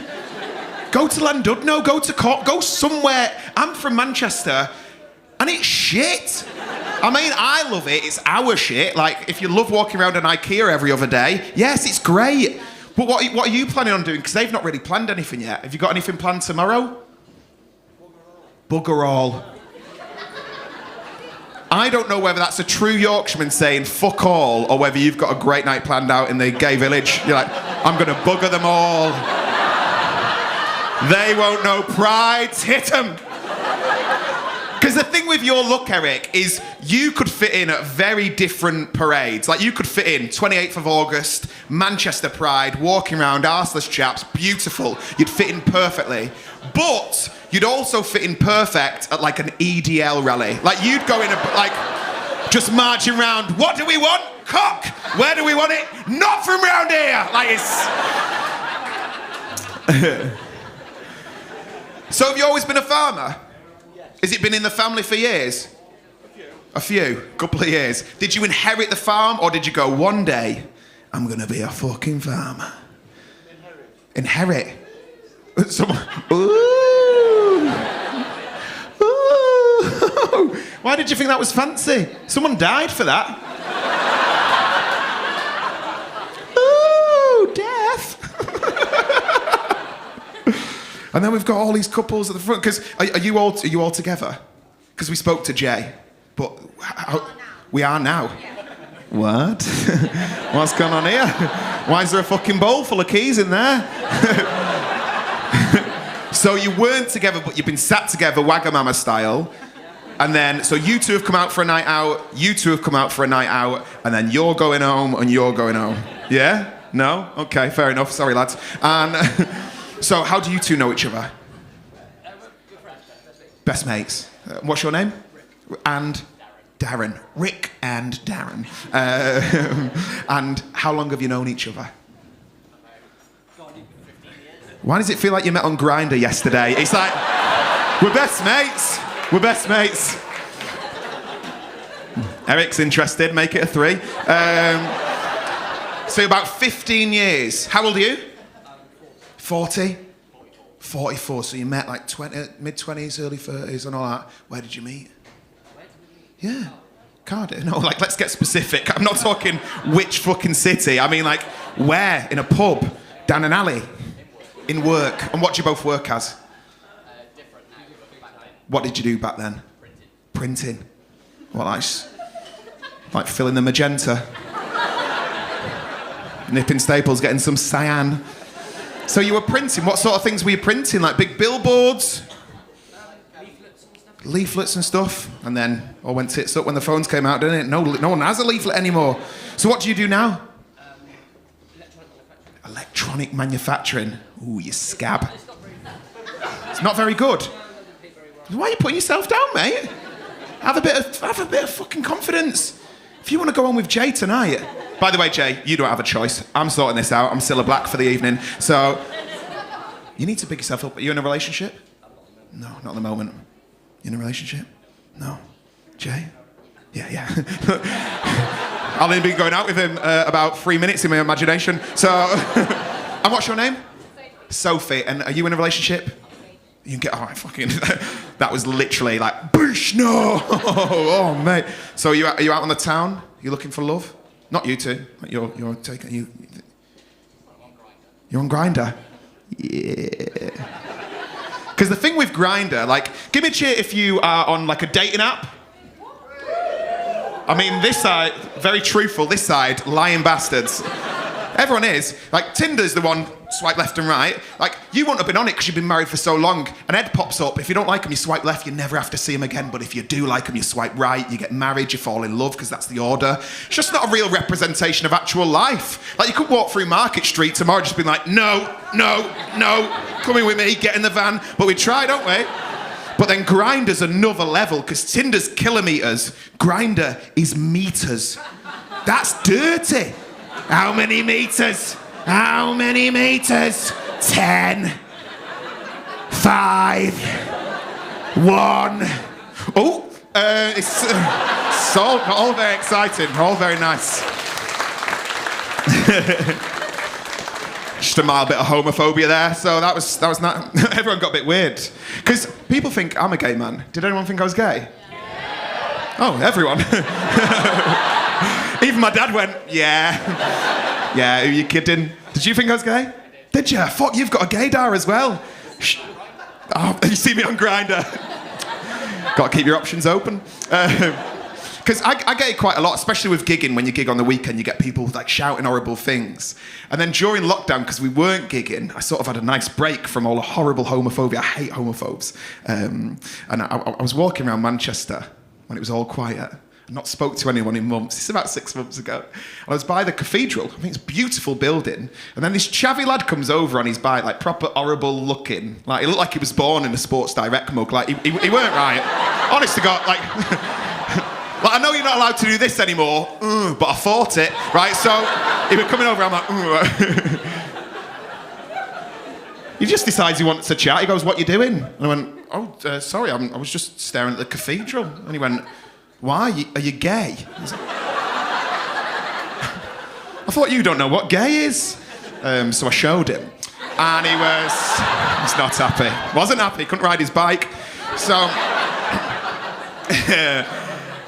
Go to Llandudno, go to Cork, go somewhere. I'm from Manchester, and it's shit. I mean, I love it. It's our shit. Like, if you love walking around an IKEA every other day, yes, it's great. But what are you planning on doing? Because they've not really planned anything yet. Have you got anything planned tomorrow? Bugger all. I don't know whether that's a true Yorkshireman saying fuck all, or whether you've got a great night planned out in the gay village. You're like, I'm gonna bugger them all. They won't know pride. Hit them. Because the thing with your look, Eric, is you could fit in at very different parades. Like, you could fit in 28th of August, Manchester Pride, walking around, arseless chaps, beautiful. You'd fit in perfectly. But you'd also fit in perfect at, like, an EDL rally. Like, you'd go in, like, just marching around. What do we want? Cock. Where do we want it? Not from round here. Like, it's... So have you always been a farmer? Has it been in the family for years? A few. Couple of years. Did you inherit the farm, or did you go, one day, I'm going to be a fucking farmer? Inherit? Someone... Ooh. Ooh. Why did you think that was fancy? Someone died for that. Ooh, death. And then we've got all these couples at the front. Because are you all together? Because we spoke to Jay. But we are now. Yeah. What? What's going on here? Why is there a fucking bowl full of keys in there? So you weren't together, but you've been sat together, Wagamama style. And then, so you two have come out for a night out, you two have come out for a night out, and then you're going home and you're going home. Yeah? No? Okay, fair enough. Sorry, lads. And... So, how do you two know each other? Best mates. What's your name? Rick. And Darren. Rick and Darren. And how long have you known each other? Why does it feel like you met on Grindr yesterday? It's like, we're best mates. We're best mates. Eric's interested. Make it a 3. So, about 15 years. How old are you? 40? 44, so you met like mid-20s, early 30s and all that. Where did you meet? Yeah. Cardiff? No, like, let's get specific. I'm not talking which fucking city. I mean, like, where? In a pub? Down an alley? In work? And what do you both work as? Different now. What did you do back then? Printing. What, like filling the magenta? Nipping staples, getting some cyan. So you were printing. What sort of things were you printing? Like big billboards? Leaflets and stuff. And then all went tits up when the phones came out, didn't it? No one has a leaflet anymore. So what do you do now? Electronic manufacturing. Ooh, you scab. It's not very good. Why are you putting yourself down, mate? Have a bit of fucking confidence. If you want to go on with Jay tonight. By the way, Jay, you don't have a choice. I'm sorting this out. I'm still a black for the evening. So you need to pick yourself up. Are you in a relationship? No, not at the moment. You in a relationship? No. Jay? Yeah. I've only been going out with him about 3 minutes in my imagination. So, and what's your name? Sophie. And are you in a relationship? You can get, all right, fucking, that was literally like, boosh, no! Oh, mate. So are you out on the town? You looking for love? Not you two. You're taking, you're on Grindr? Yeah. Because the thing with Grindr, like, give me a cheer if you are on like a dating app. I mean, this side, very truthful, this side, lying bastards. Everyone is. Like, Tinder's the one, swipe left and right. Like, you wouldn't have been on it because you've been married for so long. An Ed pops up. If you don't like him, you swipe left, you never have to see him again. But if you do like him, you swipe right, you get married, you fall in love, because that's the order. It's just not a real representation of actual life. Like, you could walk through Market Street tomorrow just being like, no, coming with me, get in the van. But we try, don't we? But then Grindr's another level, because Tinder's kilometres, Grindr is meters. That's dirty. How many meters? How many meters? 10, 5, 1. Oh, it's all very exciting, all very nice. Just a mild bit of homophobia there, so that was not. Everyone got a bit weird, because people think I'm a gay man. Did anyone think I was gay? Yeah. Oh, everyone. Even my dad went, yeah. Yeah, who you kidding? Did you think I was gay? Did you? Fuck, you've got a gaydar as well. Oh, you see me on Grindr. Got to keep your options open. Because I get it quite a lot, especially with gigging. When you gig on the weekend, you get people like shouting horrible things. And then during lockdown, because we weren't gigging, I sort of had a nice break from all the horrible homophobia. I hate homophobes. And I was walking around Manchester when it was all quiet. Not spoke to anyone in months. This is about 6 months ago. And I was by the cathedral. I think it's a beautiful building. And then this chavvy lad comes over on his bike, like proper horrible looking. Like he looked like he was born in a Sports Direct mug. Like he weren't right. Honest to God, like, like I know you're not allowed to do this anymore, but I fought it, right? So he was coming over. I'm like, He just decides he wants to chat. He goes, "What you doing?" And I went, "Oh, sorry, I was just staring at the cathedral." And he went, "Why? Are you gay?" I thought you don't know what gay is. So I showed him. And he's not happy. Wasn't happy, couldn't ride his bike. So,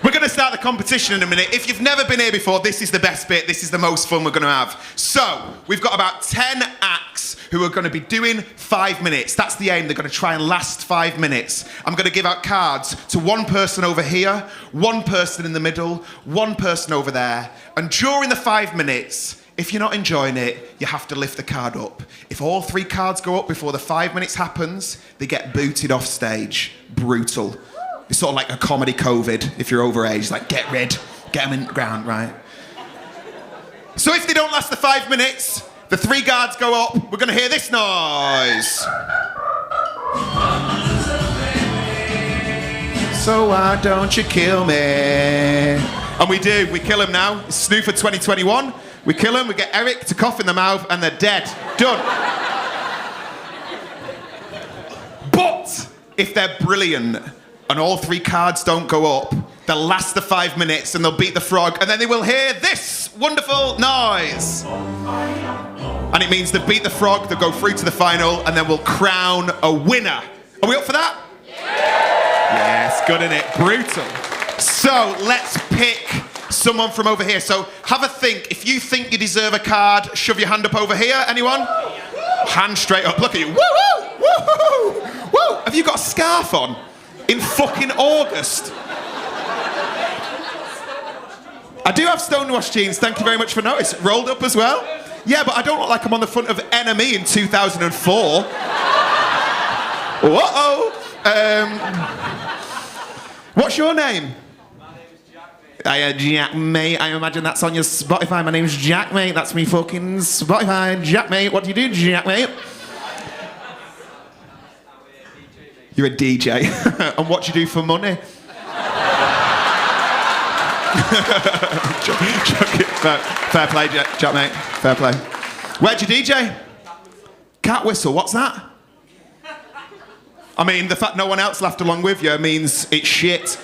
we're going to start the competition in a minute. If you've never been here before, this is the best bit. This is the most fun we're going to have. So, we've got about 10 acts who are going to be doing 5 minutes. That's the aim. They're going to try and last 5 minutes. I'm going to give out cards to one person over here, one person in the middle, one person over there. And during the 5 minutes, if you're not enjoying it, you have to lift the card up. If all 3 cards go up before the 5 minutes happens, they get booted off stage. Brutal. It's sort of like a comedy COVID if you're overage. It's like, get rid, get them in the ground, right? So if they don't last the 5 minutes, the 3 guards go up, we're going to hear this noise. So why don't you kill me? And we do, we kill him now. It's Snoofer 2021. We kill him, we get Eric to cough in the mouth, and they're dead. Done. But if they're brilliant and all 3 cards don't go up, they'll last the 5 minutes and they'll beat the frog, and then they will hear this wonderful noise. And it means they've beat the frog, they'll go through to the final, and then we'll crown a winner. Are we up for that? Yeah! Yes, good, innit? Brutal. So let's pick someone from over here. So have a think. If you think you deserve a card, shove your hand up over here. Anyone? Hand straight up. Look at you. Woo woo! Woo woo! Woo! Have you got a scarf on? In fucking August. I do have stonewashed jeans. Thank you very much for notice. Rolled up as well. Yeah, but I don't look like I'm on the front of NME in 2004. Whoa! What's your name? My name is Jack, mate. Jack, mate. I imagine that's on your Spotify. My name's Jack, mate. That's me fucking Spotify. Jack, mate. What do you do, Jack, mate? You're a DJ. And what do you do for money? Fair play, Jack, mate. Fair play. Where'd you DJ? Cat whistle. What's that? I mean, the fact no one else laughed along with you means it's shit.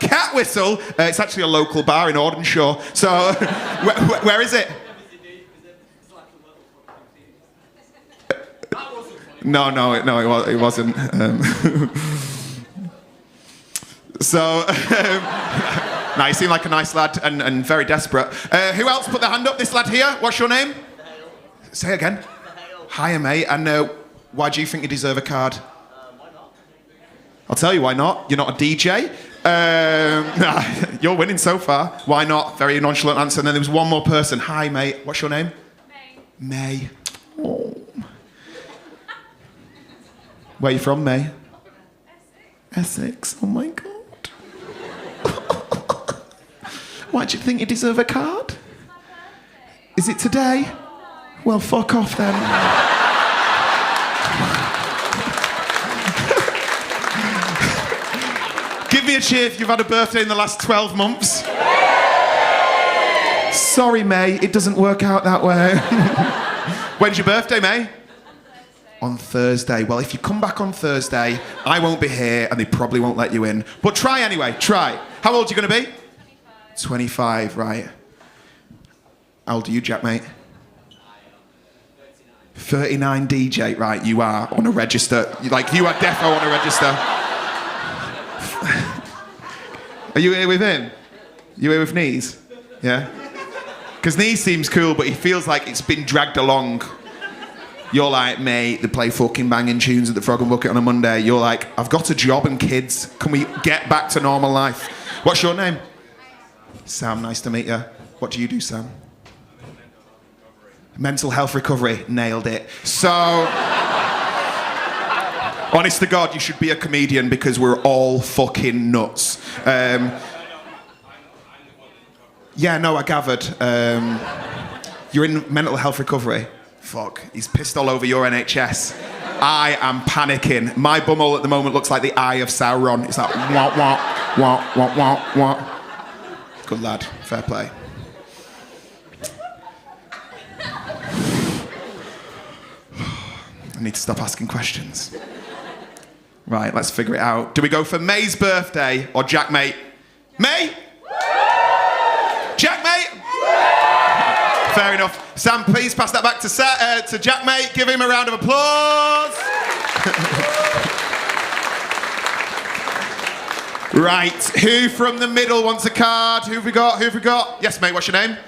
Cat whistle. It's actually a local bar in Audenshaw. So, where is it? No, it wasn't. No, you seem like a nice lad and very desperate. Who else put their hand up? This lad here. What's your name? Say again. Hiya, mate. And why do you think you deserve a card? Why not? I'll tell you why not. You're not a DJ. You're winning so far. Why not? Very nonchalant answer. And then there was one more person. Hi, mate. What's your name? May. May. Oh. Where are you from, May? Essex. Oh my God. Why do you think you deserve a card? Is it today? Well, fuck off then. Give me a cheer if you've had a birthday in the last 12 months. Sorry, May, it doesn't work out that way. When's your birthday, May? On Thursday. Well, if you come back on Thursday, I won't be here and they probably won't let you in. But try anyway, try. How old are you going to be? 25, right. How old are you, Jack, mate? 39 DJ, right, you are on a register. Like, you are defo on a register. Are you here with him? You here with Knees? Yeah? Because Knees seems cool, but he feels like it's been dragged along. You're like, mate, they play fucking banging tunes at the Frog and Bucket on a Monday. You're like, I've got a job and kids. Can we get back to normal life? What's your name? Sam, nice to meet you. What do you do, Sam? Mental health recovery. Nailed it. So, honest to God, you should be a comedian because we're all fucking nuts. Yeah, no, I gathered. You're in mental health recovery. Fuck, he's pissed all over your NHS. I am panicking. My bumhole at the moment looks like the eye of Sauron. It's like, wah, wah, wah, wah, wah, wah. Good lad, fair play. I need to stop asking questions. Right, let's figure it out. Do we go for May's birthday or Jack, mate? May? Jack, mate? Fair enough. Sam, please pass that back to Jack, mate. Give him a round of applause. Right, who from the middle wants a card? Who have we got? Who have we got? Yes, mate, what's your name?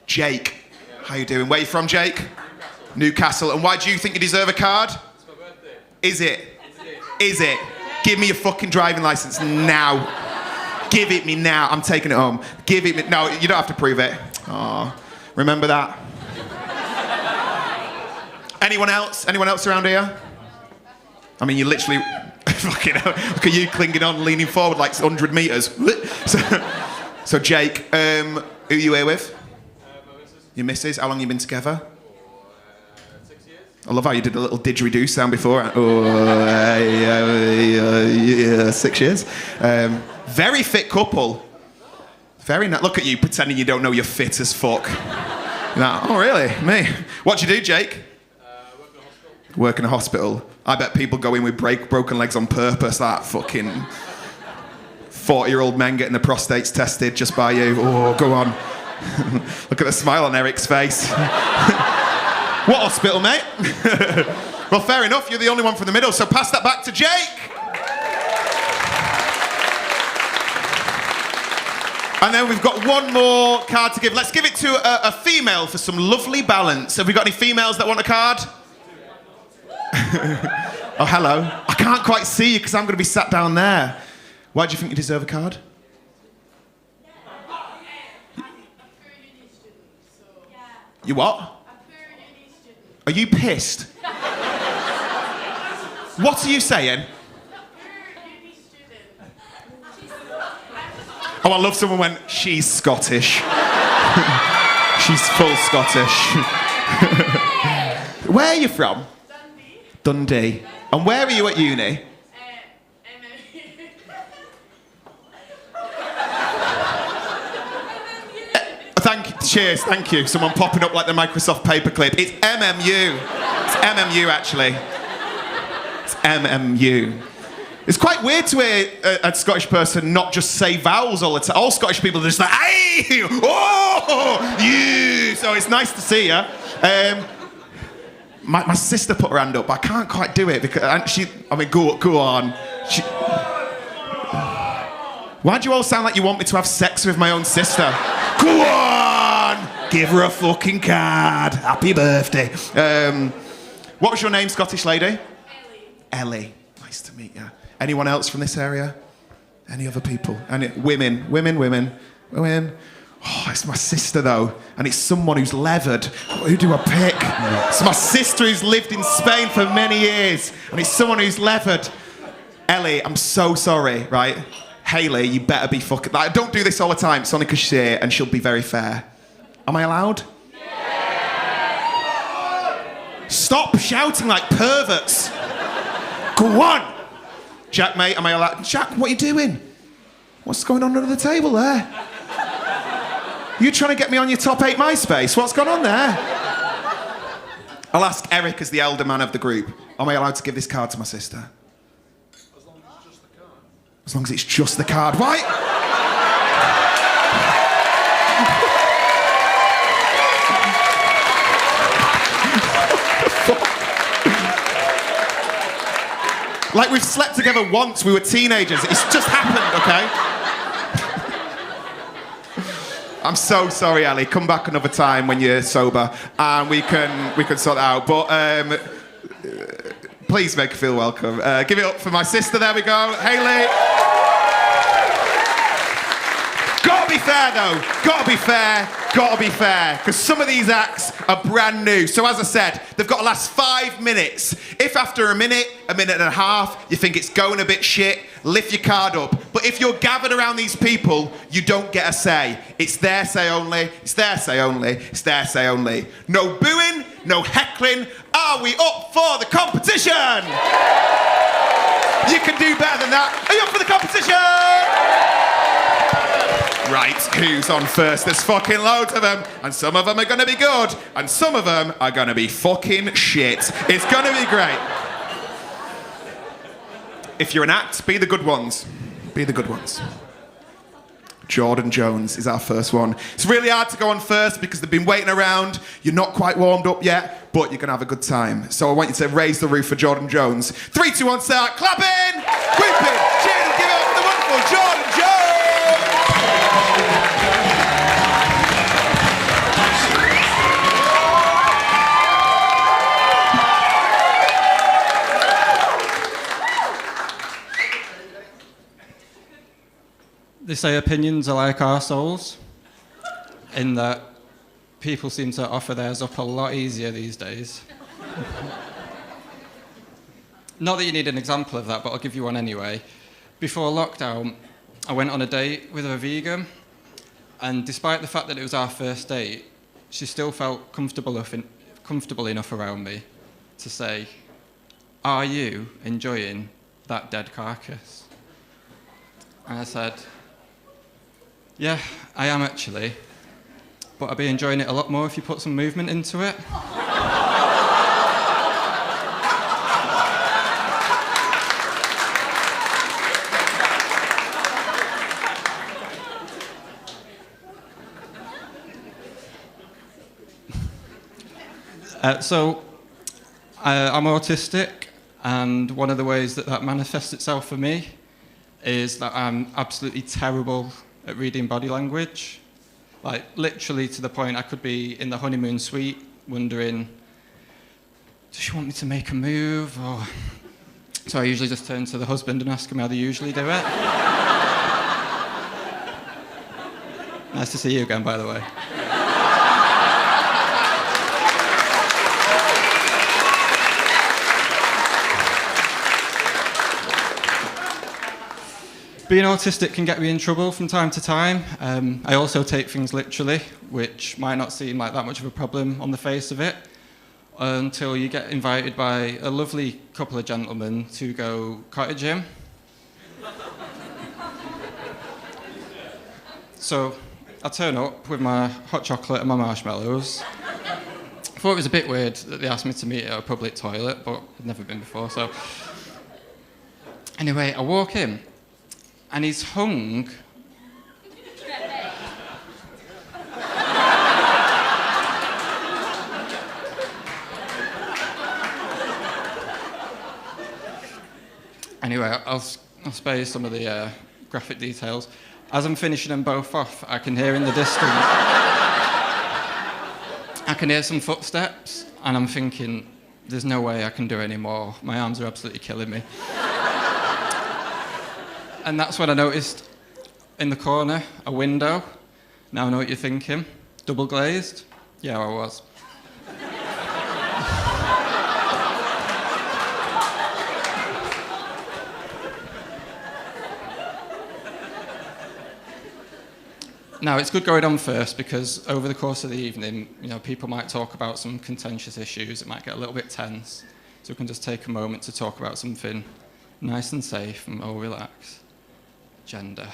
Jake. How you doing? Where you from, Jake? Newcastle. And why do you think you deserve a card? It's my birthday. Is it? Is it? Give me your fucking driving license now. Give it me now. I'm taking it home. Give it me. No, you don't have to prove it. Oh, remember that? Anyone else? Anyone else around here? I mean, you literally... Fucking hell. Look at you clinging on, leaning forward like 100 metres. So Jake, who are you here with? My missus. Your missus? How long have you been together? 6 years. I love how you did a little didgeridoo sound before. Oh, 6 years. Very fit couple. Very nice. Look at you pretending you don't know you're fit as fuck. You're like, oh, really? Me? What do you do, Jake? Work in a hospital. I bet people go in with broken legs on purpose. That fucking 40-year-old men getting their prostates tested just by you. Oh, go on. Look at the smile on Eric's face. What hospital, mate? Well, fair enough. You're the only one from the middle, so pass that back to Jake. And then we've got one more card to give. Let's give it to a female for some lovely balance. Have we got any females that want a card? Oh, hello. I can't quite see you because I'm going to be sat down there. Why do you think you deserve a card? You what? Are you pissed? What are you saying? Oh, I love someone went, she's Scottish. She's full Scottish. Where are you from? Dundee. And where are you at uni? Cheers, thank you. Someone popping up like the Microsoft paperclip. It's MMU. It's MMU, actually. It's MMU. It's quite weird to hear a Scottish person not just say vowels all the time. All Scottish people are just like, hey, oh, you. So it's nice to see you. My sister put her hand up, but I can't quite do it because go on. Why do you all sound like you want me to have sex with my own sister? Go on! Give her a fucking card. Happy birthday. What was your name, Scottish lady? Ellie. Nice to meet you. Anyone else from this area? Any other people? Women. Oh, it's my sister though, and it's someone who's leathered. Who do I pick? It's my sister who's lived in Spain for many years, and it's someone who's leathered. Ellie, I'm so sorry, right? Hayley, you better be fucking... I don't do this all the time, it's only because she's here, and she'll be very fair. Am I allowed? Yeah. Stop shouting like perverts. Go on. Jack, mate, am I allowed? Jack, what are you doing? What's going on under the table there? You trying to get me on your top 8 MySpace? What's going on there? I'll ask Eric as the elder man of the group. Am I allowed to give this card to my sister? As long as it's just the card. As long as it's just the card. Why? Like we've slept together once, we were teenagers. It's just happened, okay? I'm so sorry, Ali. Come back another time when you're sober, and we can sort it out. But please make her feel welcome. Give it up for my sister. There we go, Hayley. Gotta be fair, though. Gotta be fair. Gotta be fair. Because some of these acts are brand new. So as I said, they've got to last 5 minutes. If after a minute and a half, you think it's going a bit shit, lift your card up. But if you're gathered around these people, you don't get a say. It's their say only. It's their say only. It's their say only. No booing, no heckling. Are we up for the competition? You can do better than that. Are you up for the competition? Right, who's on first? There's fucking loads of them, and some of them are gonna be good, and some of them are gonna be fucking shit. It's gonna be great. If you're an act, be the good ones. Be the good ones. Jordan Jones is our first one. It's really hard to go on first because they've been waiting around. You're not quite warmed up yet, but you're gonna have a good time. So I want you to raise the roof for Jordan Jones. 3, 2, 1, start clapping, whooping, cheering, give it up for the wonderful Jordan Jones. They say opinions are like our souls, in that people seem to offer theirs up a lot easier these days. Not that you need an example of that, but I'll give you one anyway. Before lockdown, I went on a date with a vegan, and despite the fact that it was our first date, she still felt comfortable enough around me to say, "Are you enjoying that dead carcass?" And I said, "Yeah, I am actually, but I'll be enjoying it a lot more if you put some movement into it." I'm autistic, and one of the ways that manifests itself for me is that I'm absolutely terrible at reading body language. Like, literally to the point I could be in the honeymoon suite wondering, does she want me to make a move? Or... So I usually just turn to the husband and ask him how they usually do it. Nice to see you again, by the way. Being autistic can get me in trouble from time to time. I also take things literally, which might not seem like that much of a problem on the face of it, until you get invited by a lovely couple of gentlemen to go cottaging. So I turn up with my hot chocolate and my marshmallows. I thought it was a bit weird that they asked me to meet at a public toilet, but I'd never been before, so... Anyway, I walk in, and he's hung... Anyway, I'll spare you some of the graphic details. As I'm finishing them both off, I can hear in the distance... I can hear some footsteps, and I'm thinking, there's no way I can do any more. My arms are absolutely killing me. And that's when I noticed, in the corner, a window. Now I know what you're thinking. Double glazed? Yeah, I was. Now, it's good going on first because over the course of the evening, people might talk about some contentious issues. It might get a little bit tense. So we can just take a moment to talk about something nice and safe and all relaxed. Gender.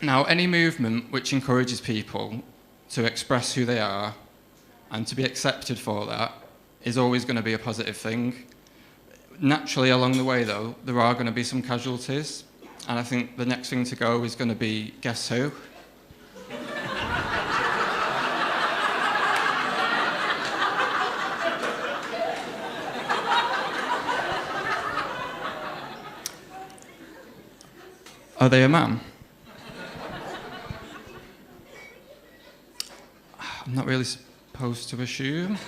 Now, any movement which encourages people to express who they are and to be accepted for that is always going to be a positive thing. Naturally, along the way, though, there are going to be some casualties. And I think the next thing to go is going to be, guess who? Are they a man? I'm not really supposed to assume.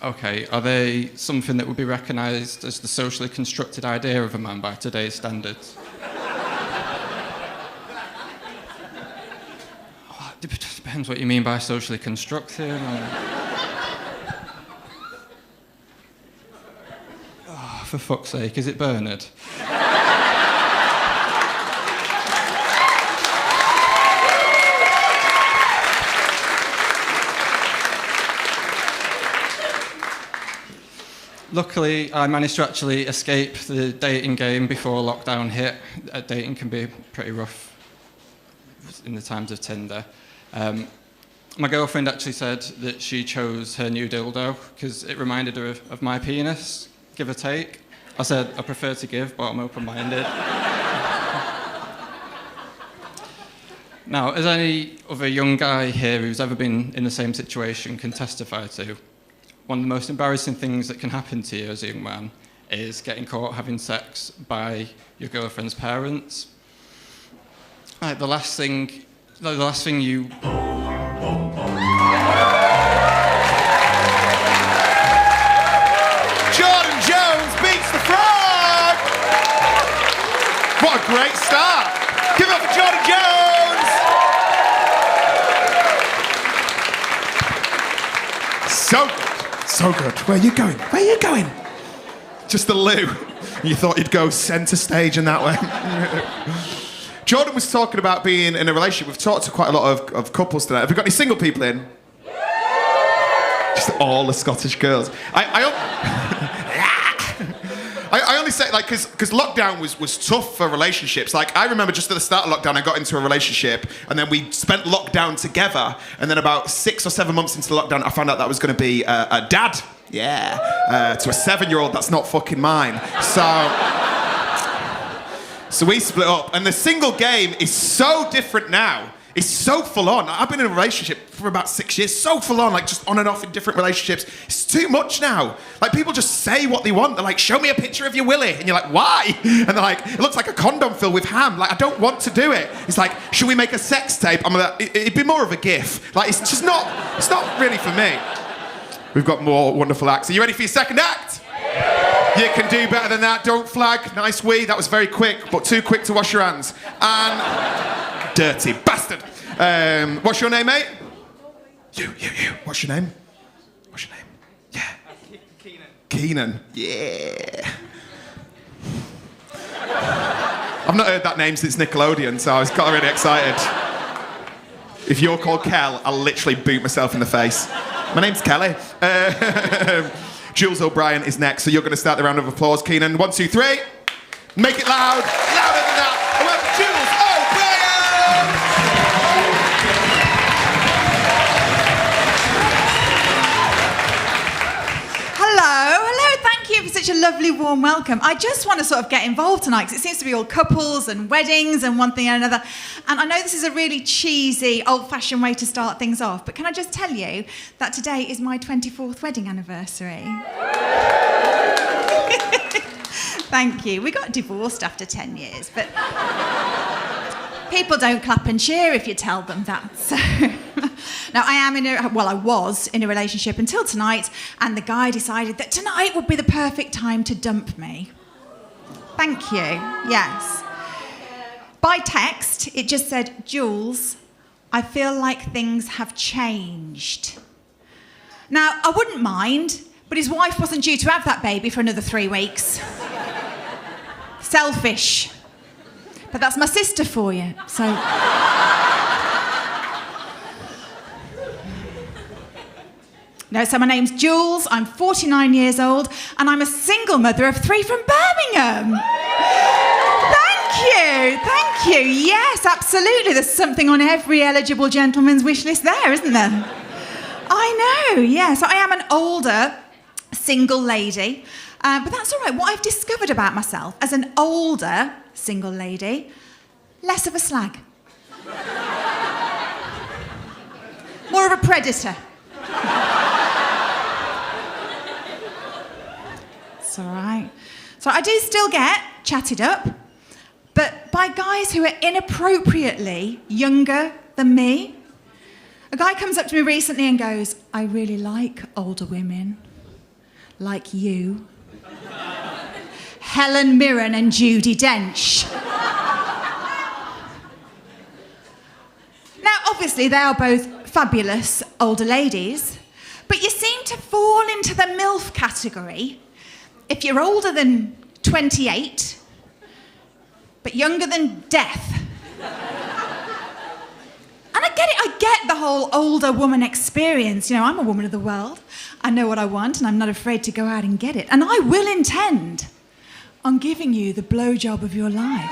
Okay, are they something that would be recognised as the socially constructed idea of a man by today's standards? Oh, it depends what you mean by socially constructed. Oh, for fuck's sake, is it Bernard? Luckily, I managed to actually escape the dating game before lockdown hit. Dating can be pretty rough in the times of Tinder. My girlfriend actually said that she chose her new dildo because it reminded her of my penis, give or take. I said, I prefer to give, but I'm open-minded. Now, as any other young guy here who's ever been in the same situation can testify to, one of the most embarrassing things that can happen to you as a young man is getting caught having sex by your girlfriend's parents. Like the last thing you... Jordan Jones beats the frog! What a great start! Give it up for Jordan Jones! So good. So good. Where are you going? Where are you going? Just the loo. You thought you'd go centre stage in that way. Jordan was talking about being in a relationship. We've talked to quite a lot of couples tonight. Have we got any single people in? Just all the Scottish girls. I only say, like, because lockdown was tough for relationships. Like, I remember just at the start of lockdown, I got into a relationship, and then we spent lockdown together, and then about 6 or 7 months into lockdown, I found out that was going to be a dad. Yeah. To a 7-year-old, that's not fucking mine. So we split up, and the single game is so different now. It's so full on. I've been in a relationship for about 6 years, so full on, like just on and off in different relationships. It's too much now. Like people just say what they want. They're like, show me a picture of your willy. And you're like, why? And they're like, it looks like a condom filled with ham. Like, I don't want to do it. It's like, should we make a sex tape? I'm like, it'd be more of a GIF. Like, it's not really for me. We've got more wonderful acts. Are you ready for your second act? You can do better than that. Don't flag. Nice wee. That was very quick, but too quick to wash your hands. And dirty bastard. What's your name, mate? You. What's your name? What's your name? Yeah. Keenan. Yeah. I've not heard that name since Nickelodeon, so I was got really excited. If you're called Kel, I'll literally boot myself in the face. My name's Kelly. Jules O'Brien is next, so you're going to start the round of applause, Keenan. 1, 2, 3. Make it loud. Louder than that. Welcome, Jules O'Brien! Hello, thank you for such a lovely warm welcome. I just want to sort of get involved tonight because it seems to be all couples and weddings and one thing and another. And I know this is a really cheesy, old-fashioned way to start things off, but can I just tell you that today is my 24th wedding anniversary? Thank you. We got divorced after 10 years, but people don't clap and cheer if you tell them that. So now I was in a relationship until tonight, and the guy decided that tonight would be the perfect time to dump me. Thank you. Yes. By text, it just said, Jules, I feel like things have changed. Now, I wouldn't mind, but his wife wasn't due to have that baby for another 3 weeks. Selfish. But that's my sister for you, so... No, so my name's Jules, I'm 49 years old, and I'm a single mother of 3 from Birmingham. Thank you. Yes, absolutely. There's something on every eligible gentleman's wish list there, isn't there? I know, yes. I am an older single lady, but that's all right. What I've discovered about myself as an older single lady, less of a slag. More of a predator. It's all right. So I do still get chatted up, but by guys who are inappropriately younger than me. A guy comes up to me recently and goes, I really like older women, like you. Helen Mirren and Judi Dench. Now, obviously, they are both fabulous older ladies, but you seem to fall into the MILF category if you're older than 28, but younger than death. And I get it, I get the whole older woman experience. You know, I'm a woman of the world. I know what I want, and I'm not afraid to go out and get it. And I will intend on giving you the blowjob of your life.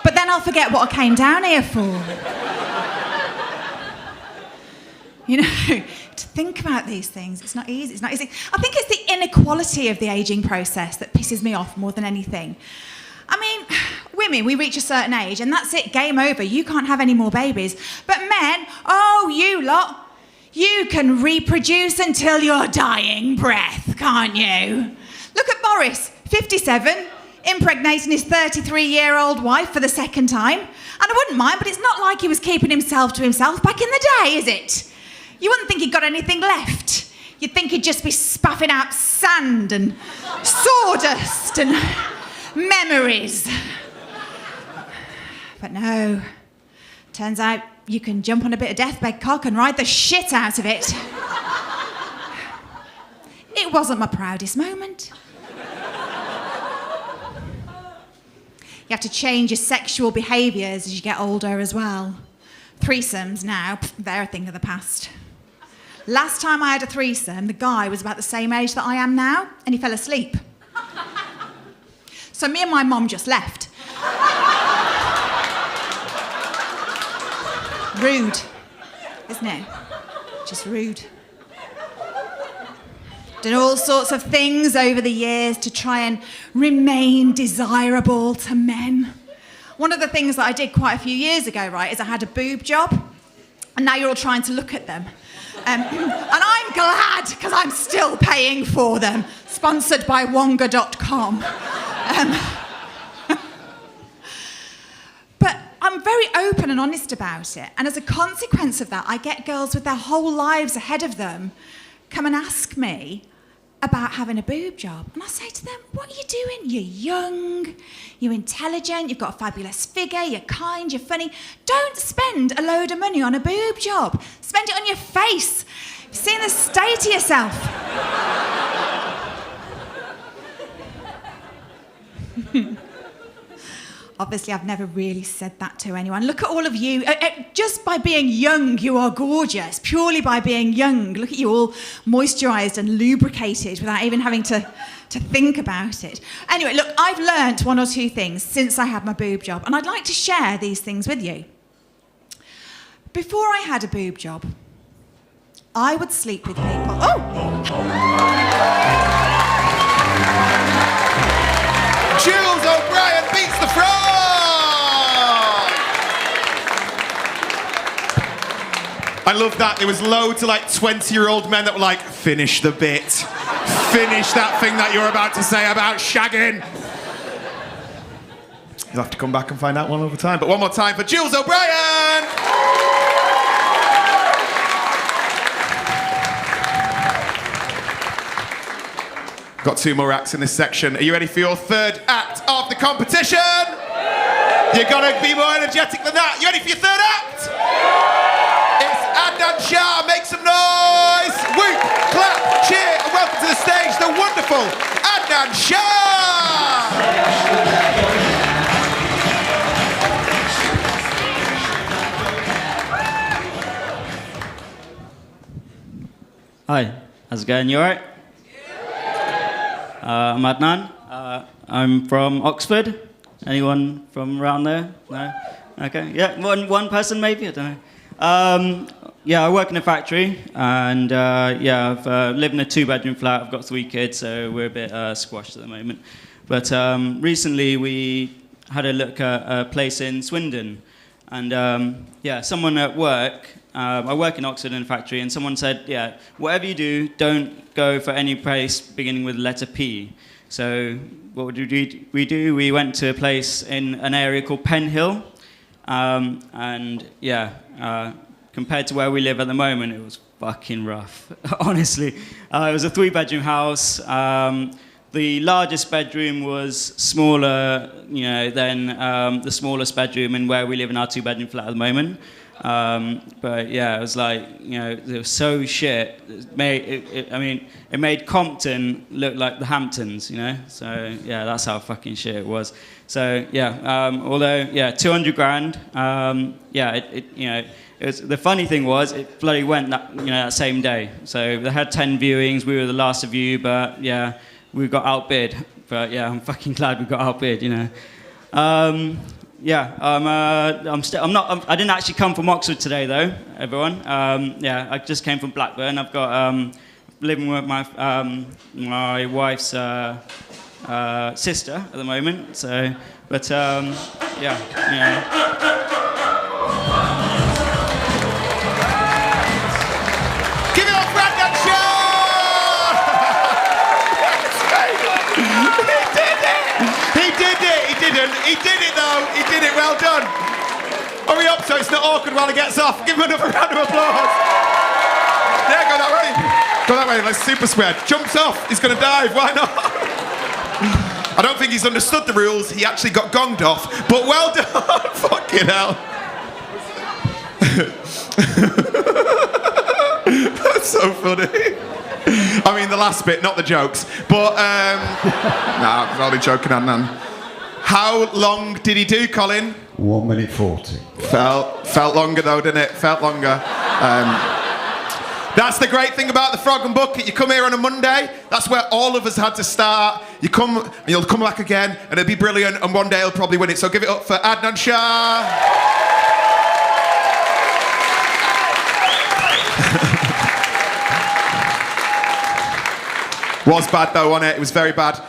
But then I'll forget what I came down here for. You know, to think about these things, it's not easy. I think it's the inequality of the ageing process that pisses me off more than anything. I mean, women, we reach a certain age and that's it, game over. You can't have any more babies. But men, oh, you lot, you can reproduce until your dying breath, can't you? Look at Boris, 57, impregnating his 33-year-old wife for the second time. And I wouldn't mind, but it's not like he was keeping himself to himself back in the day, is it? You wouldn't think he'd got anything left. You'd think he'd just be spuffing out sand and sawdust and memories. But no, turns out you can jump on a bit of deathbed cock and ride the shit out of it. It wasn't my proudest moment. You have to change your sexual behaviours as you get older as well. Threesomes now, they're a thing of the past. Last time I had a threesome, the guy was about the same age that I am now, and he fell asleep. So me and my mum just left. Rude, isn't it? Just rude. Done all sorts of things over the years to try and remain desirable to men. one of the things that I did quite a few years ago, right, is I had a boob job, and now you're all trying to look at them. And I'm glad, because I'm still paying for them. Sponsored by Wonga.com. But I'm very open and honest about it. And as a consequence of that, I get girls with their whole lives ahead of them come and ask me about having a boob job. And I say to them, what are you doing? You're young, you're intelligent, you've got a fabulous figure, you're kind, you're funny. Don't spend a load of money on a boob job. Spend it on your face. You've seen the state of yourself. Obviously, I've never really said that to anyone. Look at all of you. Just by being young, you are gorgeous. Purely by being young. Look at you all moisturised and lubricated without even having to think about it. Anyway, look, I've learnt one or two things since I had my boob job, and I'd like to share these things with you. Before I had a boob job, I would sleep with people. Oh! Jules O'Brien beats the frog! I love that. There was loads of like 20-year-old men that were like, finish the bit. Finish that thing that you're about to say about shagging. You'll have to come back and find out one other time. But one more time for Jules O'Brien! Got 2 more acts in this section. Are you ready for your third act of the competition? You're gonna be more energetic than that. You ready for your third act? It's Adnan Shah. Make some noise. Whoop, clap, cheer, and welcome to the stage, the wonderful Adnan Shah. Hi, how's it going? You alright? I'm Adnan. I'm from Oxford. Anyone from around there? No? Okay. Yeah, one person maybe? I don't know. Yeah, I work in a factory, and yeah, I've lived in a 2-bedroom flat. I've got 3 kids, so we're a bit squashed at the moment. But recently we had a look at a place in Swindon, and yeah, someone at work, I work in Oxford in a factory, and someone said, yeah, whatever you do, don't go for any place beginning with the letter P. So what did we do? We went to a place in an area called Penhill, and yeah, compared to where we live at the moment, it was fucking rough, honestly. It was a 3-bedroom house. The largest bedroom was smaller, you know, than the smallest bedroom in where we live in our 2-bedroom flat at the moment. But yeah, it was like, you know, it was so shit. It made Compton look like the Hamptons, you know. So yeah, that's how fucking shit it was. So yeah, although yeah, 200 grand. Yeah, you know, it was, the funny thing was it bloody went that, you know, that same day. So they had 10 viewings. We were the last to view, but yeah, we got outbid. But yeah, I'm fucking glad we got outbid, you know. Yeah, I didn't actually come from Oxford today, though, everyone. Yeah, I just came from Blackburn. I've got living with my wife's sister at the moment. So, but yeah, you know. Give it up for Adnan Shah! He did it! He didn't. He did it, though. He did it. Well done. Hurry up so it's not awkward while he gets off. Give him another round of applause. Yeah, go that way. Go that way. Let's super spread. Jumps off. He's going to dive. Why not? I don't think he's understood the rules. He actually got gonged off. But well done. Fucking hell. That's so funny. I mean, the last bit, not the jokes. But, nah, I'm only joking, Adnan. How long did he do, Colin? 1 minute 40. Felt longer, though, didn't it? Felt longer. That's the great thing about the Frog and Bucket. You come here on a Monday, that's where all of us had to start. You come, and you'll come back again, and it'll be brilliant, and one day he'll probably win it. So give it up for Adnan Shah. Was bad though, wasn't it? It was very bad.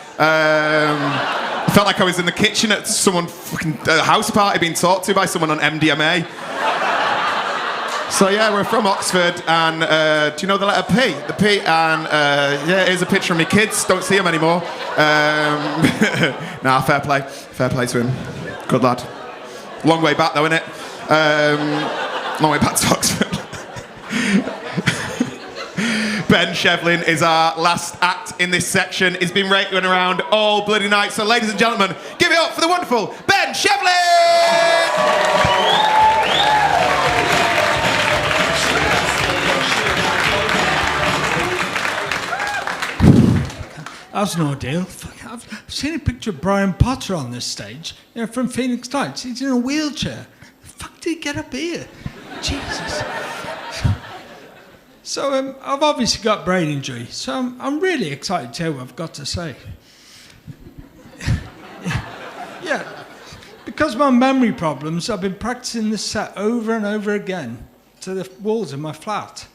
I felt like I was in the kitchen at someone fucking house party being talked to by someone on MDMA. So yeah, we're from Oxford, and do you know the letter P? The P, and yeah, here's a picture of my kids. Don't see them anymore. Nah, fair play to him. Good lad. Long way back though, innit? Long way back to Oxford. Ben Shevlin is our last act in this section. He's been raking around all bloody night. So ladies and gentlemen, give it up for the wonderful Ben Shevlin! That's no deal. Fuck, I've seen a picture of Brian Potter on this stage, from Phoenix Lights. He's in a wheelchair. The fuck did he get up here? Jesus. So I've obviously got brain injury, so I'm really excited to hear what I've got to say. Yeah, because of my memory problems, I've been practicing this set over and over again to the walls of my flat.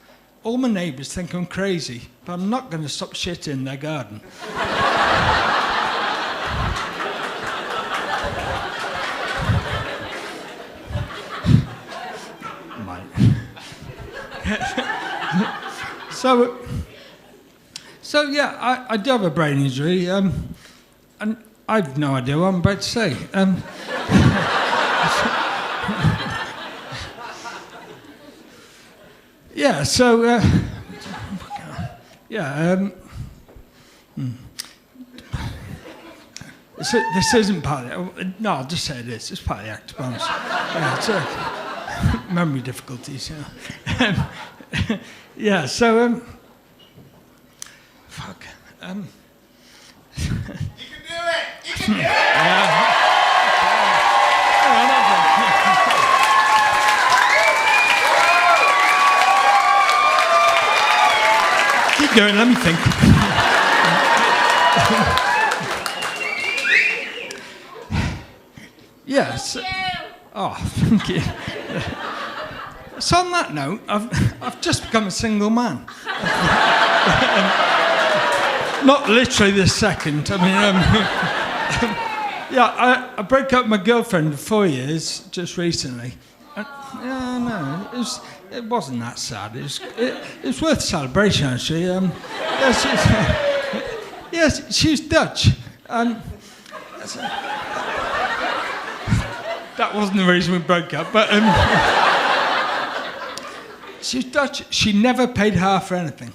All my neighbours think I'm crazy, but I'm not going to stop shitting in their garden. So yeah, I do have a brain injury, and I've no idea what I'm about to say. Yeah, so this isn't part of it. No, I'll just say it is. It's part of the act, I promise. Yeah, it's memory difficulties, yeah, so fuck. You can do it! You can do it! Keep going, let me think. Yes. Oh, thank you. So on that note, I've just become a single man. Not literally this second. I mean, yeah, I broke up with my girlfriend for 4 years just recently. Yeah, no, it wasn't that sad. It was worth celebration, actually. Yes, she's Dutch. That wasn't the reason we broke up, but she's Dutch. She never paid half for anything.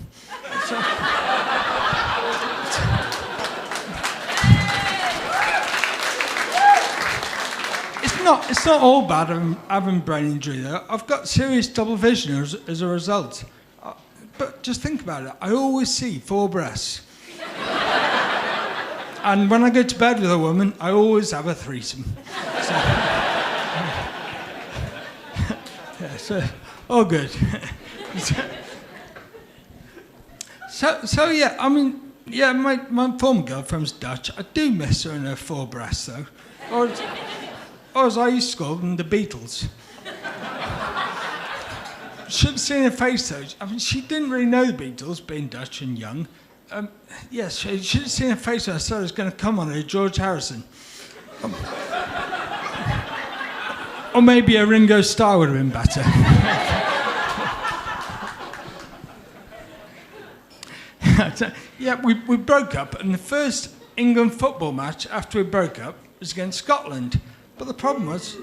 So, it's not all bad having brain injury though. I've got serious double vision as a result. But just think about it. I always see 4 breasts. And when I go to bed with a woman, I always have a threesome. So all good. So yeah, I mean, yeah, my former girlfriend's Dutch. I do miss her and her 4 breasts though. Or as I used to call them, the Beatles. Should have seen her face though. I mean, she didn't really know the Beatles, being Dutch and young. Yes, she should have seen her face when I said I was going to come on her, George Harrison. Or maybe a Ringo Starr would have been better. Yeah, we broke up, and the first England football match after we broke up was against Scotland. But the problem was...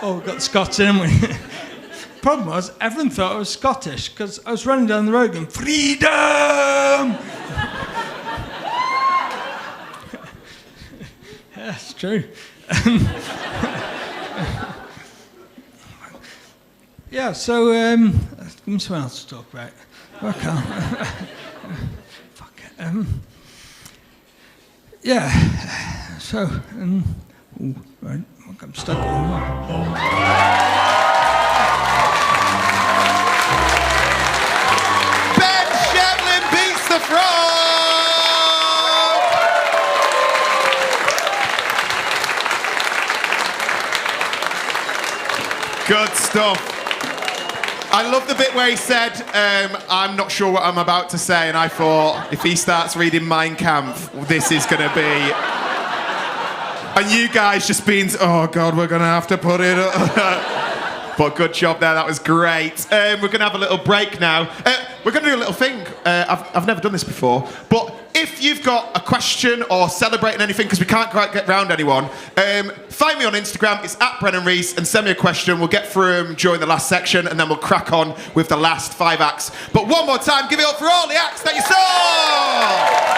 oh, we've got Scots in, haven't we? The problem was, everyone thought I was Scottish, because I was running down the road going, freedom! Yeah, it's true. Yeah, so, give me something else to talk about. Okay. Fuck. Yeah, so, ooh, right, I'm stuck. Ben Shevlin beats the frog! Good stuff. I love the bit where he said, I'm not sure what I'm about to say, and I thought, if he starts reading Mein Kampf, this is going to be... And you guys just being, oh God, we're going to have to put it up. But good job there, that was great. We're going to have a little break now. We're going to do a little thing. I've never done this before, but if you've got a question or celebrating anything, because we can't quite get round anyone, find me on Instagram, it's @Brennan Rees, and send me a question. We'll get through them during the last section, and then we'll crack on with the last 5 acts. But one more time, give it up for all the acts that you saw!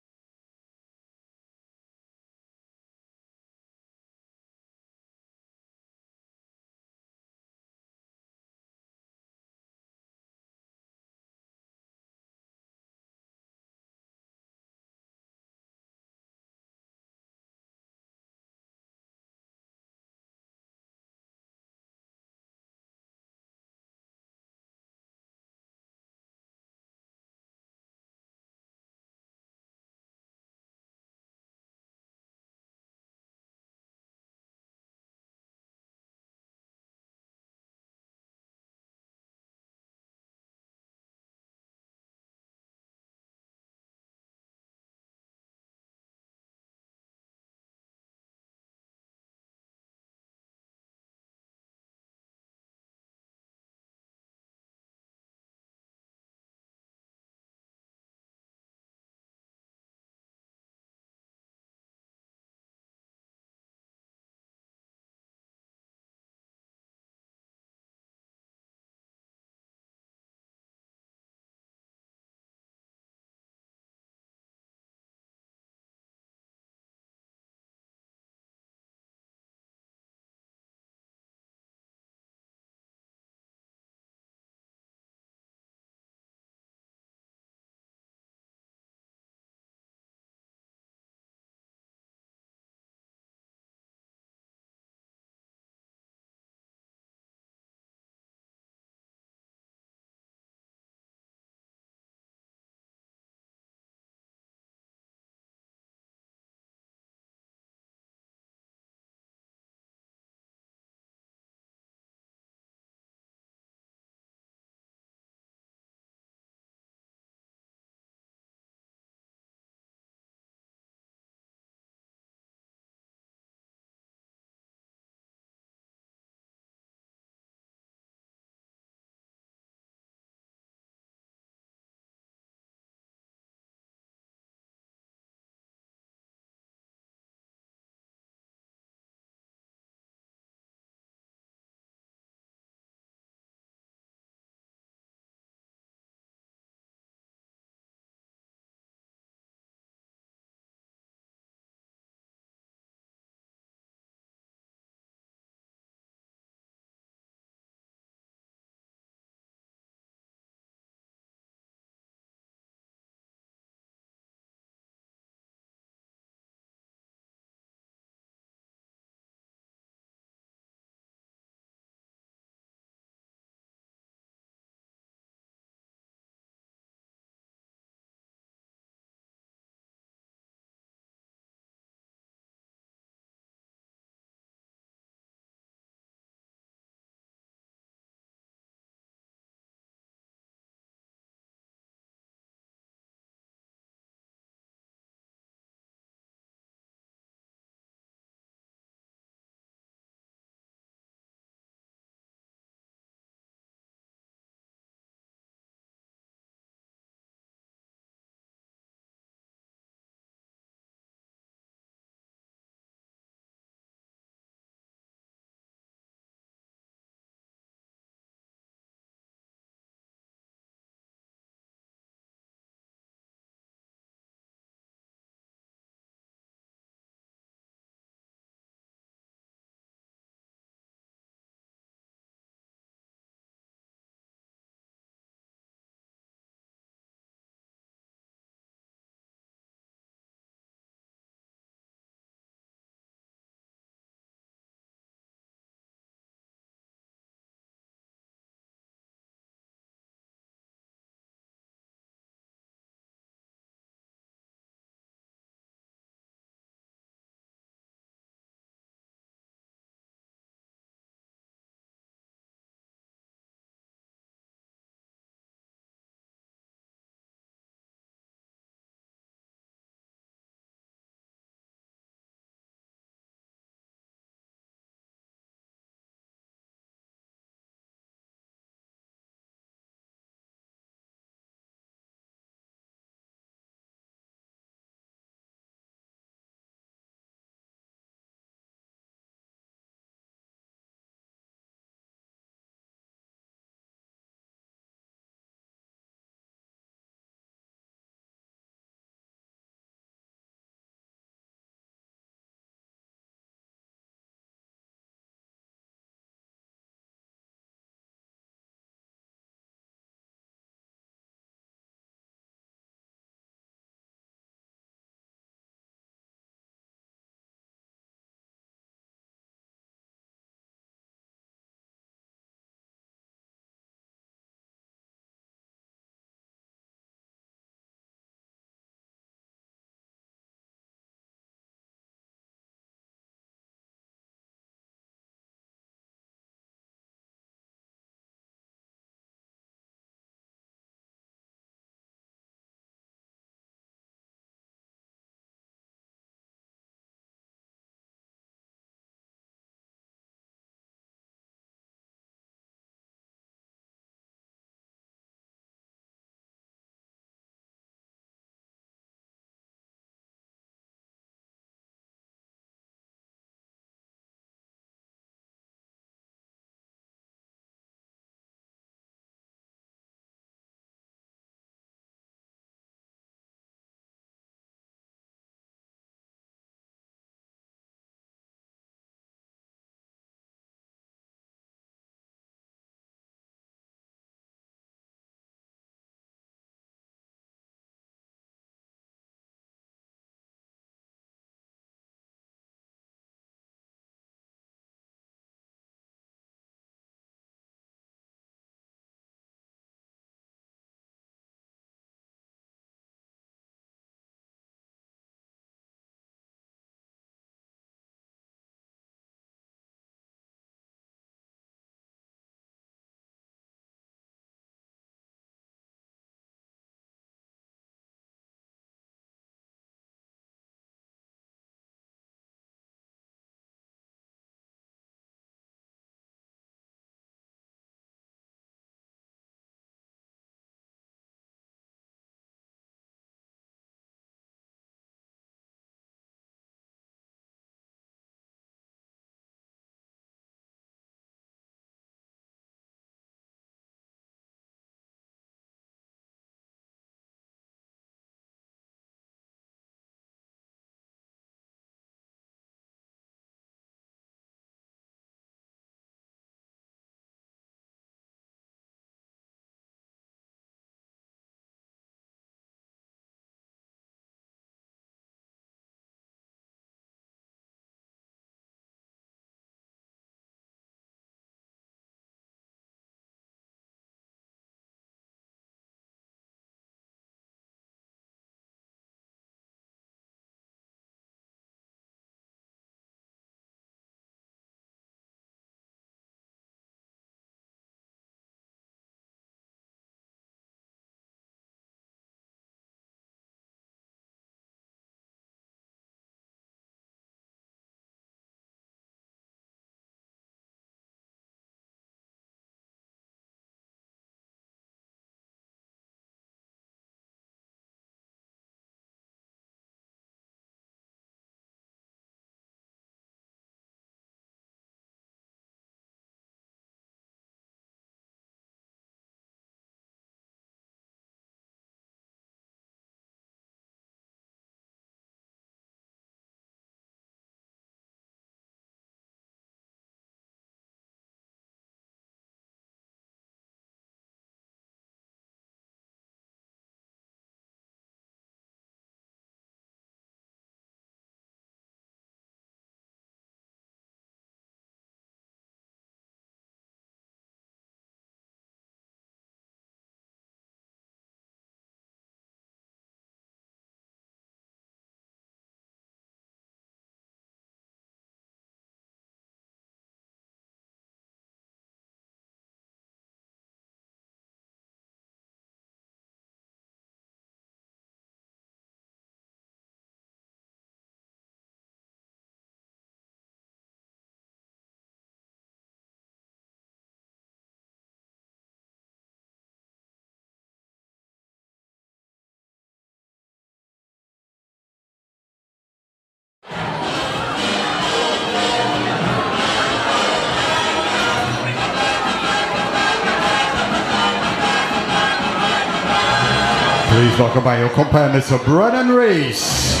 Please welcome by your compare Mr. Brennan Rees.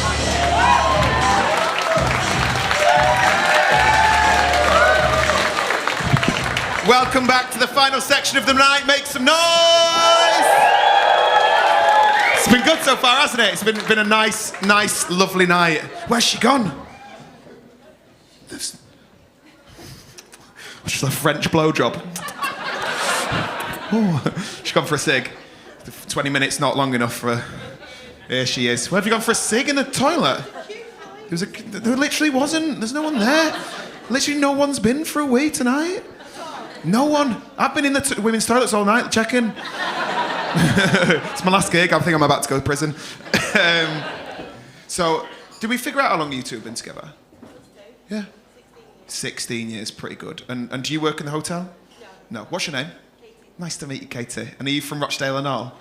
Welcome back to the final section of the night. Make some noise! It's been good so far, hasn't it? It's been a nice, lovely night. Where's she gone? She's a French blowjob. Oh, she's gone for a cig. 20 minutes not long enough for her. Here she is. Where have you gone for a cig in the toilet? There literally wasn't. There's no one there. Literally no one's been for a wee tonight. No one. I've been in the women's toilets all night checking. It's my last gig. I think I'm about to go to prison. So, did we figure out how long you two have been together? Yeah. 16 years, pretty good. And do you work in the hotel? No. What's your name? Katie. Nice to meet you, Katie. And are you from Rochdale and all?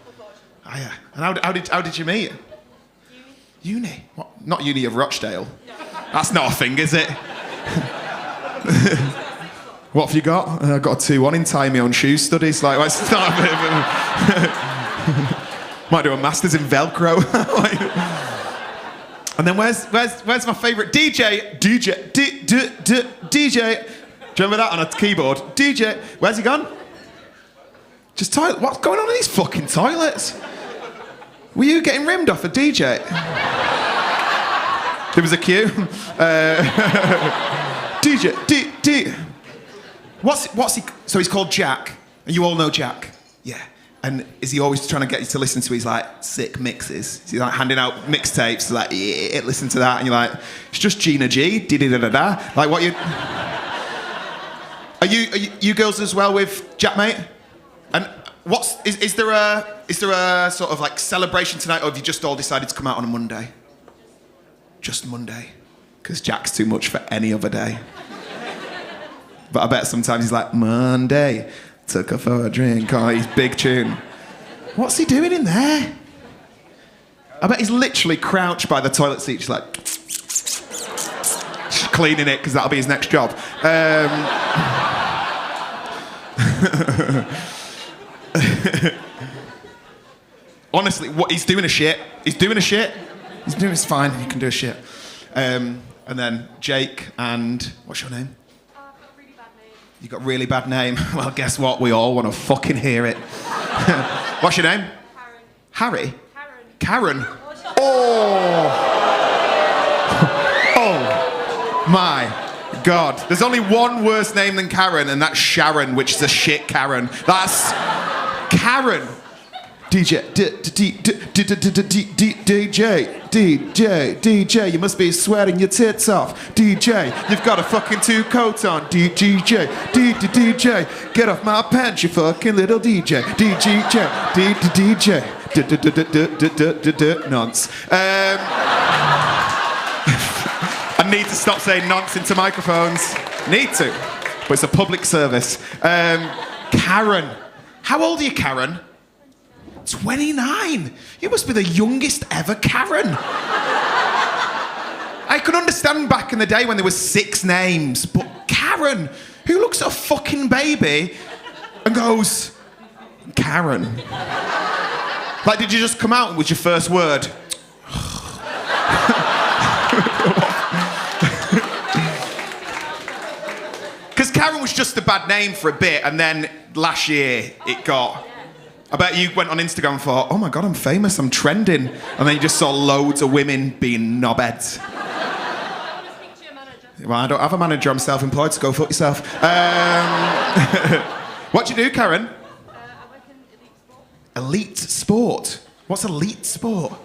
Oh, yeah. And how did you meet? Uni? What? Not Uni of Rochdale? No. That's not a thing, is it? What have you got? I've got a 2-1 in tie my own shoe studies. Like, let's start a bit of might do a master's in Velcro. And then where's my favourite DJ? DJ. Do you remember that on a keyboard? DJ. Where's he gone? Just toilet. What's going on in these fucking toilets? Were you getting rimmed off a DJ? There was a queue. DJ. What's he? So he's called Jack, and you all know Jack. Yeah. And is he always trying to get you to listen to his like sick mixes? Is he like handing out mixtapes? Like, yeah, listen to that, and you're like, it's just Gina G. Da. Like, what you? Are you girls as well with Jack, mate? And is there a sort of like celebration tonight, or have you just all decided to come out on a Monday? Just Monday, because Jack's too much for any other day. But I bet sometimes he's like, Monday, took her for a drink, oh, he's big tune. What's he doing in there? I bet he's literally crouched by the toilet seat, just like, just cleaning it, because that'll be his next job. Honestly, he's doing a shit. It's fine, he can do a shit. And then Jake and, what's your name? You got a really bad name. Well, guess what? We all want to fucking hear it. What's your name? Karen. Harry? Karen. Oh. Oh my God. There's only one worse name than Karen, and that's Sharon, which is a shit Karen. That's Karen. DJ, you must be sweating your tits off. DJ, you've got a fucking 2 coats on. DJ, get off my pants, you fucking little DJ. DJ, nonce. I need to stop saying nonce into microphones. Need to, but it's a public service. Karen, how old are you, Karen? 29. You must be the youngest ever Karen. I could understand back in the day when there was 6 names, but Karen, who looks at a fucking baby and goes, Karen. Like, did you just come out with your first word? Because Karen was just a bad name for a bit, and then last year it got... I bet you went on Instagram and thought, oh my God, I'm famous, I'm trending. And then you just saw loads of women being knobheads. Well, I don't have a manager, I'm self-employed, so go fuck yourself. What do you do, Karen? I work in elite sport. Elite sport? What's elite sport? Like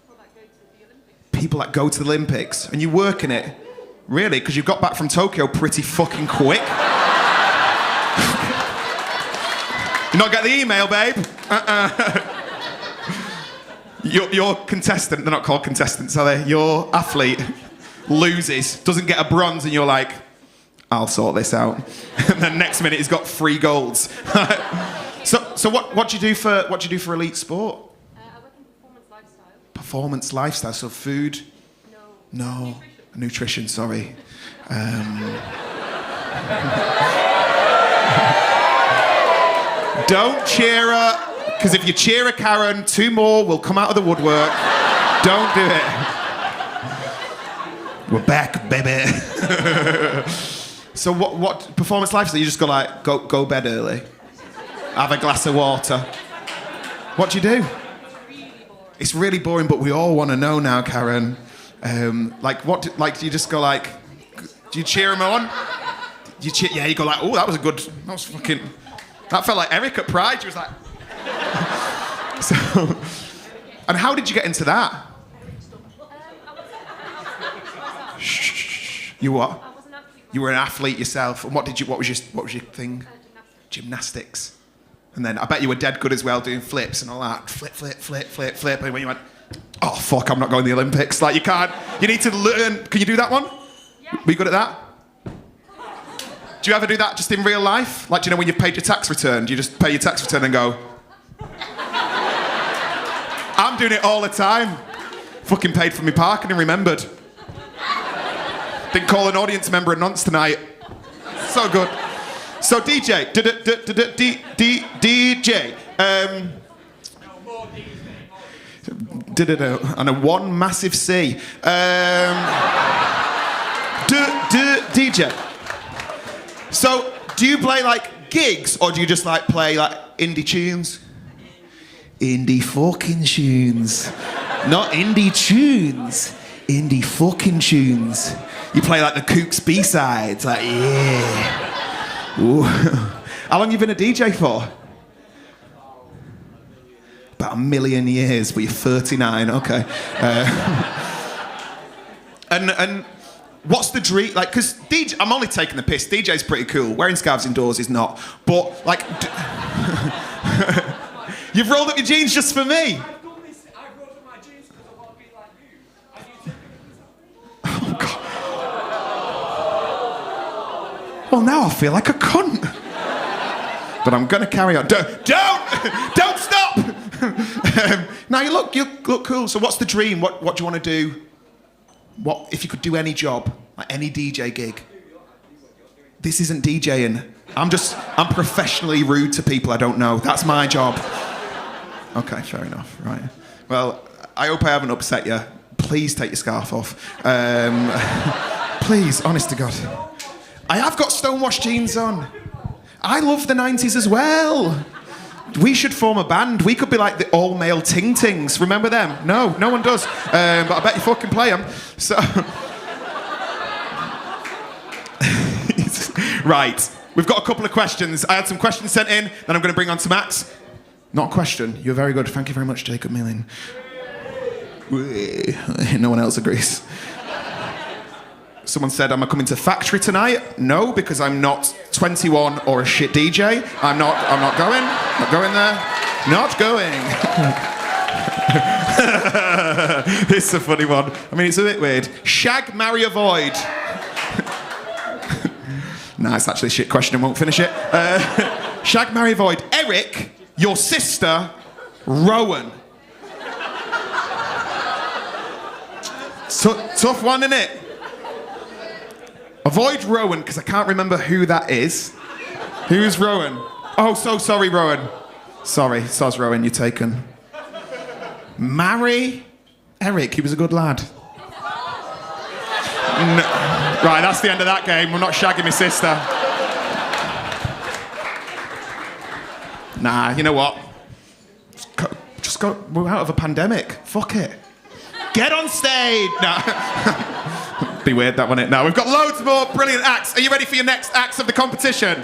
people that go to the Olympics. People that go to the Olympics? And you work in it? Really? Because you got back from Tokyo pretty fucking quick. You not get the email, babe? Your contestant, they're not called contestants, are they? Your athlete loses, doesn't get a bronze, and you're like, I'll sort this out. And then next minute he's got 3 golds. So what do you do for elite sport? I work in performance lifestyle. Performance lifestyle, so food? No. Nutrition, sorry. Don't cheer her. Because if you cheer a Karen, 2 more will come out of the woodwork. Don't do it. We're back, baby. So what performance lifestyle? You just go bed early, have a glass of water. What do you do? It's really boring, but we all want to know now, Karen. Do you just go like? Do you cheer him on? You go like, oh, that was fucking. That felt like Eric at Pride. She was like. So, and how did you get into that? Shh. You what? You were an athlete yourself. And what was your thing? Gymnastics. And then I bet you were dead good as well, doing flips and all that. Flip. And when you went, oh fuck, I'm not going to the Olympics. Like you need to learn. Can you do that one? Yeah. Were you good at that? Do you ever do that just in real life? Like, do you know when you've paid your tax return? Do you just pay your tax return and go? I'm doing it all the time. Fucking paid for my parking and remembered. Didn't call an audience member a nonce tonight. So good. So DJ, DJ. And a 1 massive C. DJ. So, do you play like gigs or do you just like play like indie tunes? Indie fucking tunes. Not indie tunes. Indie fucking tunes. You play like the Kooks B-sides, like, yeah. Ooh. How long you been a DJ for? About 1 million years, but you're 39, okay. And what's the dream? Like, because DJ, I'm only taking the piss. DJ's pretty cool. Wearing scarves indoors is not. But, like, you've rolled up your jeans just for me. I've rolled up my jeans because I want to be like you. And you take Oh, God. Well, now I feel like a cunt. But I'm going to carry on. Don't stop! Now you look cool. So what's the dream? What do you want to do? What if you could do any job, like any DJ gig? This isn't DJing. I'm professionally rude to people I don't know. That's my job. Okay, fair enough. Right. Well, I hope I haven't upset you. Please take your scarf off. Please, honest to God. I have got stonewashed jeans on. I love the 90s as well. We should form a band. We could be like the all-male Ting Tings. Remember them? No one does. But I bet you fucking play them. So, right. We've got a couple of questions. I had some questions sent in, then I'm going to bring on to Max. Not a question. You're very good. Thank you very much, Jacob Milling. No one else agrees. Someone said, am I coming to Factory tonight? No, because I'm not 21 or a shit DJ. I'm not going. Not going there. Not going. It's a funny one. I mean, it's a bit weird. Shag, marry, avoid. Nah, it's actually a shit question. I won't finish it. Shag, marry, avoid. Eric, your sister, Rowan. Tough one, innit? Avoid Rowan, because I can't remember who that is. Who's Rowan? Oh, so sorry, Rowan. Sorry, soz Rowan, you're taken. Marry Eric, he was a good lad. No. Right, that's the end of that game. We're not shagging my sister. Nah, you know what? Just go. We're out of a pandemic. Fuck it. Get on stage. No. Be weird, that, wouldn't it? No, we've got loads more brilliant acts. Are you ready for your next acts of the competition?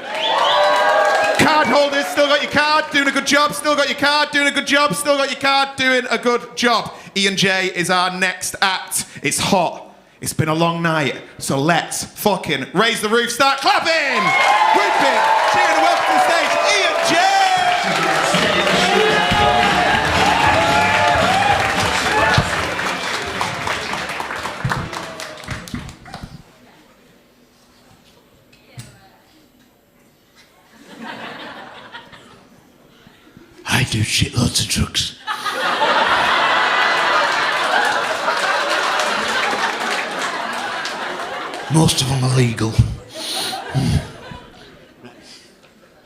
Card holders, still got your card, doing a good job, still got your card, doing a good job, still got your card, doing a good job. Ian J is our next act. It's hot. It's been a long night, so let's fucking raise the roof, start clapping! Whooping, cheering and welcome to the stage, Ian J! I do shitloads of drugs. Most of them are legal.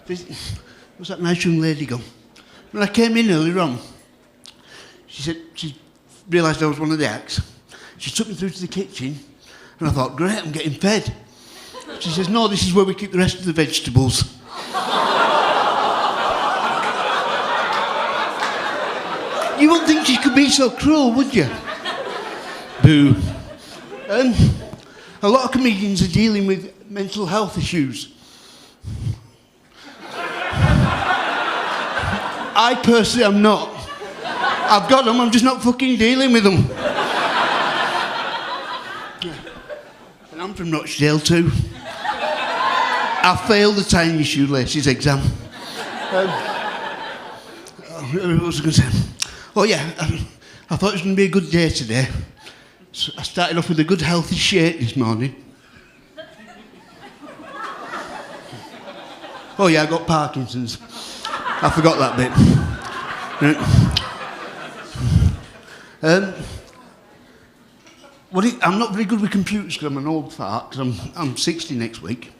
Where's that nice young lady gone? When I came in earlier on, she said she realised I was one of the acts. She took me through to the kitchen, and I thought, great, I'm getting fed. She says, no, this is where we keep the rest of the vegetables. You wouldn't think she could be so cruel, would you? Boo. A lot of comedians are dealing with mental health issues. I personally am not. I've got them, I'm just not fucking dealing with them. And I'm from Rochdale too. I failed the tiny shoelaces exam. What was I going to say? Oh yeah, I thought it was going to be a good day today. So I started off with a good healthy shake this morning. Oh yeah, I got Parkinson's. I forgot that bit. I'm not very good with computers because I'm an old fart, because I'm 60 next week.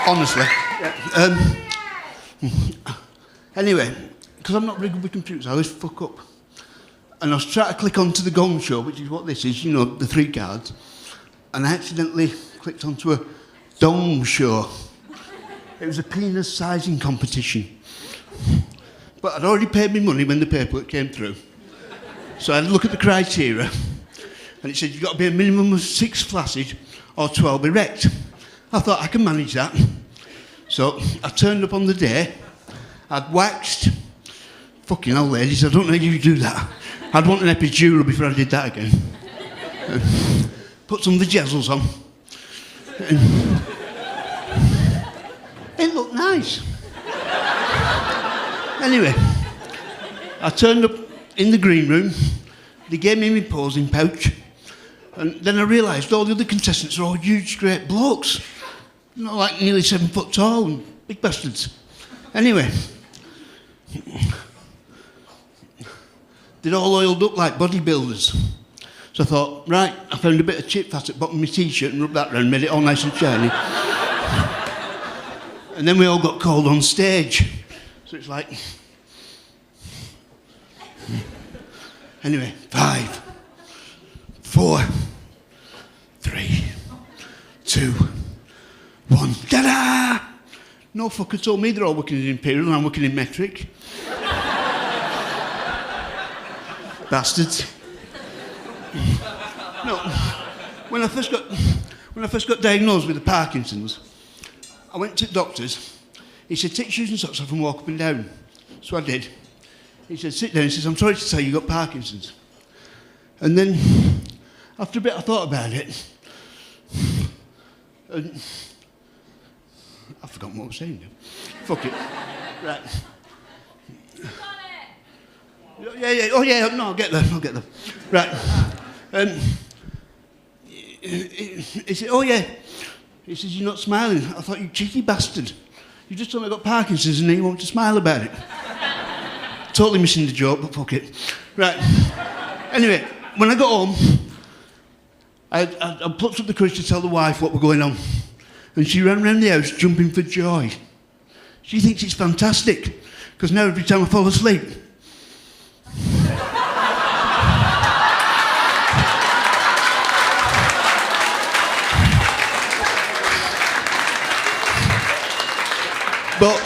Honestly. Anyway, because I'm not very good with computers, I always fuck up. And I was trying to click onto the Gong Show, which is what this is, you know, the 3 cards, and I accidentally clicked onto a Dome Show. It was a penis sizing competition. But I'd already paid me money when the paperwork came through. So I had a look at the criteria, and it said you've got to be a minimum of 6 flaccid or 12 erect. I thought I can manage that. So I turned up on the day, I'd waxed. Fucking hell, ladies, I don't know how you do that. I'd want an epidural before I did that again. Put some of the jazzles on. It looked nice. Anyway, I turned up in the green room. They gave me my posing pouch. And then I realised all the other contestants are all huge, great blokes. You know, like nearly 7 foot tall and big bastards. Anyway, they'd all oiled up like bodybuilders. So I thought, right, I found a bit of chip fat at the bottom of my t-shirt and rubbed that round, made it all nice and shiny. And then we all got called on stage. So it's like... Anyway, 5, 4, 3, 2, 1. Ta-da! No fucker told me they're all working in Imperial and I'm working in Metric. Bastards. No, when I first got diagnosed with the Parkinson's, I went to the doctor's. He said, take shoes and socks off and walk up and down. So I did. He said, sit down. He says, I'm sorry to tell you, you've got Parkinson's. And then, after a bit, I thought about it. And I've forgotten what I was saying now. Fuck it. Right. Yeah. Oh, yeah. No, I'll get there. Right. He said, oh, yeah. He says, you're not smiling. I thought, you cheeky bastard. You just told me I got Parkinson's and now you want to smile about it. Totally missing the joke, but fuck it. Right. Anyway, when I got home, I plucked up the courage to tell the wife what was going on. And she ran around the house jumping for joy. She thinks it's fantastic, because now every time I fall asleep, But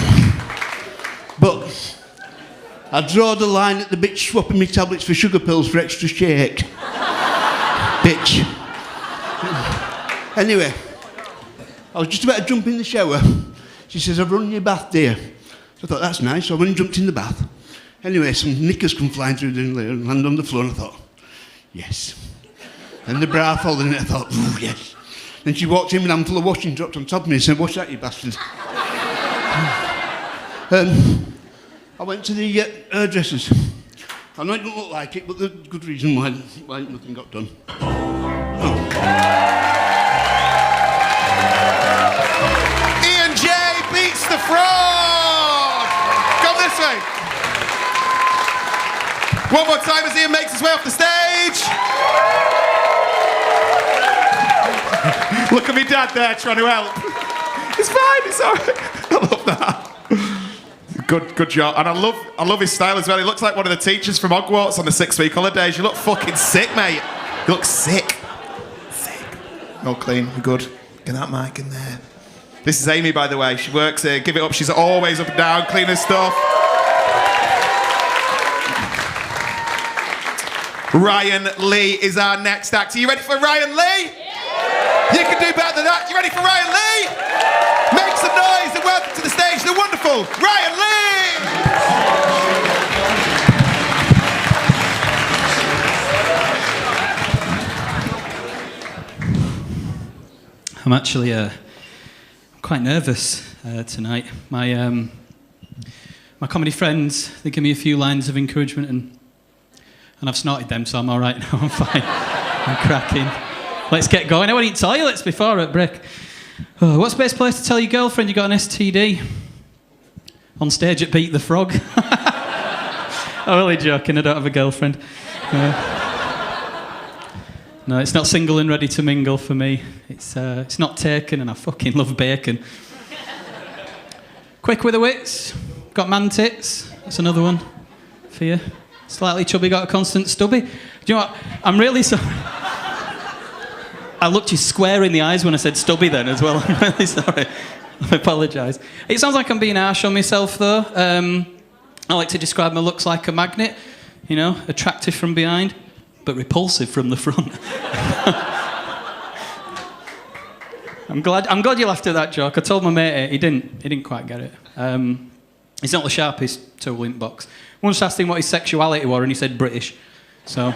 I draw the line at the bitch swapping me tablets for sugar pills for extra shake. Bitch. Anyway, I was just about to jump in the shower. She says, I've run your bath, dear. So I thought, that's nice. So I went and jumped in the bath. Anyway, some knickers come flying through the layer and land on the floor, and I thought, yes. And the bra folded in it, I thought, ooh, yes. Then she walked in with a handful of washing dropped on top of me and said, wash that, you bastard. I went to the hairdressers. I know it don't look like it, but there's a good reason why nothing got done. Ian J beats the frog! Come this way. One more time as Ian makes his way off the stage. Look at me dad there trying to help. It's fine, it's all right. I love that. Good job. And I love his style as well. He looks like one of the teachers from Hogwarts on the 6-week holidays. You look fucking sick, mate. You look sick. Sick. All clean. Good. Get that mic in there. This is Amy, by the way. She works here. Give it up. She's always up and down, cleaning stuff. Ryan Lee is our next act. Are you ready for Ryan Lee? Yeah. You can do better than that. You ready for Ryan Lee? Make some noise and welcome to the stage the wonderful Ryan I'm actually quite nervous tonight. My comedy friends, they give me a few lines of encouragement and I've snorted them, so I'm all right now. I'm fine. I'm cracking. Let's get going. I went in toilets before at break. Oh, what's the best place to tell your girlfriend you got an STD? On stage at Beat the Frog. I'm only joking. I don't have a girlfriend. No, it's not single and ready to mingle for me. It's not taken, and I fucking love bacon. Quick with the wits. Got man tits. That's another one for you. Slightly chubby, got a constant stubby. Do you know what? I'm really sorry. I looked you square in the eyes when I said stubby then as well. I'm really sorry. I apologise. It sounds like I'm being harsh on myself though. I like to describe my looks like a magnet. You know, attractive from behind, but repulsive from the front. I'm glad you laughed at that joke. I told my mate he didn't quite get it. He's not the sharpest tool in the box. Once asked him what his sexuality was, and he said British. So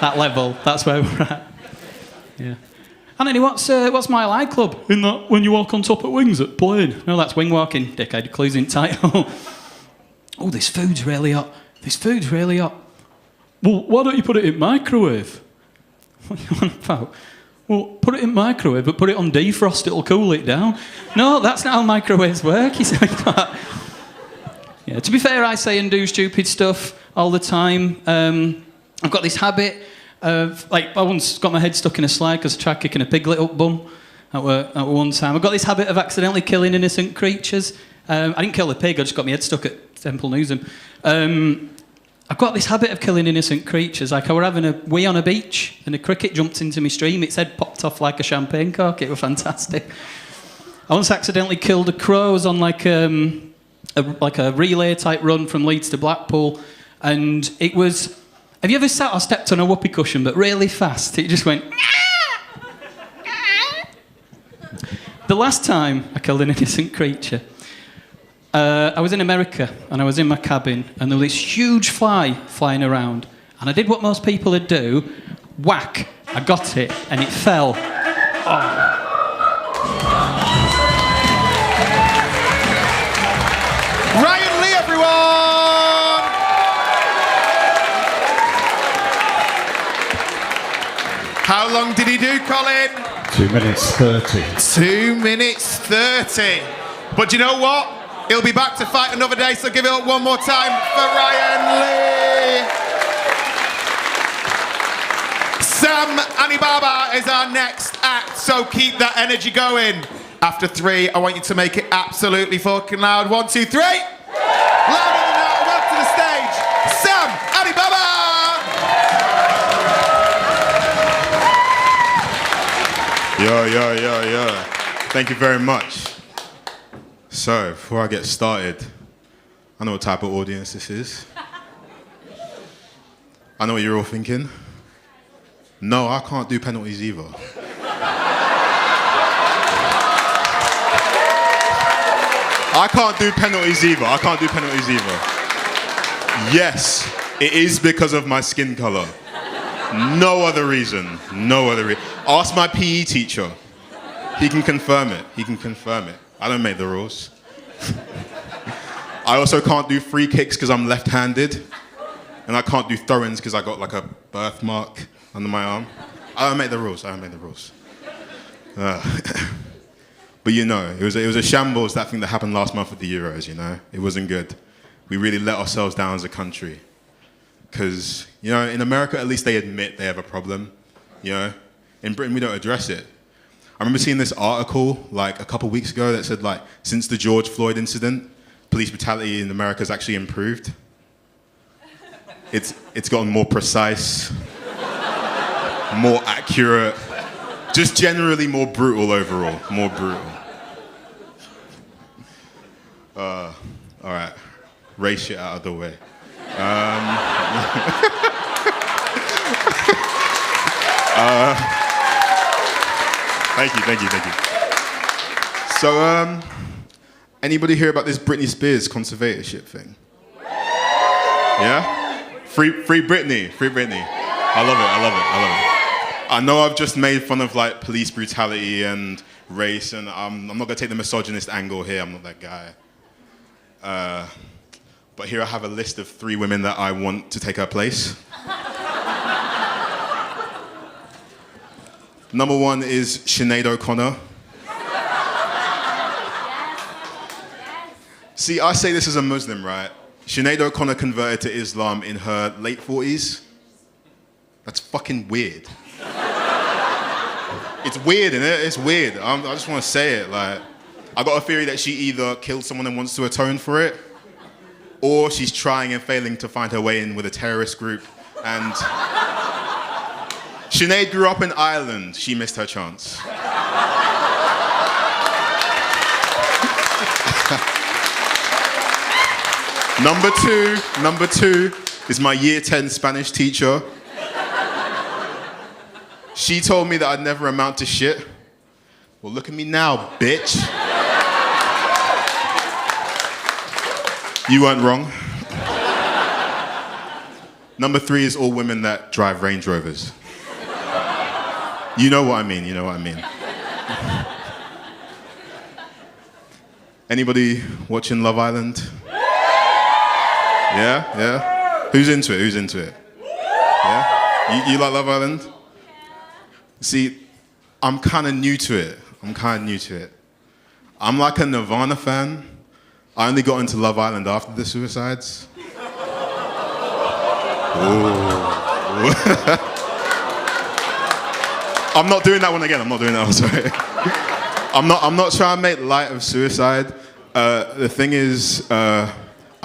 that level, that's where we're at. Yeah. And anyway, what's my lie club? In that when you walk on top of wings at plane. No, that's wing walking, dickhead. Clues in title. Oh, this food's really hot. This food's really hot. Well, why don't you put it in microwave? What are you on about? Well, put it in microwave, but put it on defrost, it'll cool it down. No, that's not how microwaves work. He said that. Yeah, to be fair, I say and do stupid stuff all the time. I've got this habit of, like, I once got my head stuck in a slide because I tried kicking a piglet up bum at one time. I've got this habit of accidentally killing innocent creatures. I didn't kill the pig, I just got my head stuck at Temple Newsham. I've got this habit of killing innocent creatures. Like, I were having a wee on a beach and a cricket jumped into my stream. Its head popped off like a champagne cork. It was fantastic. I once accidentally killed a crow. I was on like a relay type run from Leeds to Blackpool, and it was. Have you ever sat or stepped on a whoopee cushion but really fast? It just went. The last time I killed an innocent creature, I was in America and I was in my cabin and there was this huge fly flying around, and I did what most people would do: whack. I got it and it fell. Oh. Ryan Lee, everyone! How long did he do, Colin? 2 minutes 30. 2 minutes 30. But you know what? He'll be back to fight another day, so give it up one more time for Ryan Lee. Sam Anibaba is our next act, so keep that energy going. After 3, I want you to make it absolutely fucking loud. 1, 2, 3. Louder than that. Welcome to the stage, Sam Anibaba. Yo. Thank you very much. So, before I get started, I know what type of audience this is. I know what you're all thinking. No, I can't do penalties either. I can't do penalties either. Yes, it is because of my skin color. No other reason. Ask my PE teacher. He can confirm it. I don't make the rules. I also can't do free kicks because I'm left-handed. And I can't do throw-ins because I got like a birthmark under my arm. I don't make the rules. But you know, it was a shambles, that thing that happened last month at the Euros, you know? It wasn't good. We really let ourselves down as a country. Because, you know, in America, at least they admit they have a problem, you know? In Britain, we don't address it. I remember seeing this article, like, a couple weeks ago that said, like, since the George Floyd incident, police brutality in America has actually improved. It's gotten more precise, more accurate, just generally more brutal overall, more brutal. All right, race shit out of the way. Thank you. So, anybody hear about this Britney Spears conservatorship thing? Yeah? Free Britney. I love it. I know I've just made fun of like police brutality and race, and I'm not gonna take the misogynist angle here. I'm not that guy. But here I have a list of 3 women that I want to take her place. Number 1 is Sinead O'Connor. See, I say this as a Muslim, right? Sinead O'Connor converted to Islam in her late 40s. That's fucking weird. It's weird, isn't it? It's weird. I just want to say it. Like, I got a theory that she either killed someone and wants to atone for it, or she's trying and failing to find her way in with a terrorist group. And Sinead grew up in Ireland. She missed her chance. Number two is my year 10 Spanish teacher. She told me that I'd never amount to shit. Well, look at me now, bitch. You weren't wrong. Number 3 is all women that drive Range Rovers. You know what I mean. Anybody watching Love Island? Yeah? Who's into it? Yeah? You like Love Island? See, I'm kind of new to it. I'm like a Nirvana fan. I only got into Love Island after the suicides. I'm not doing that one again. I'm sorry. I'm not trying to make light of suicide. The thing is, I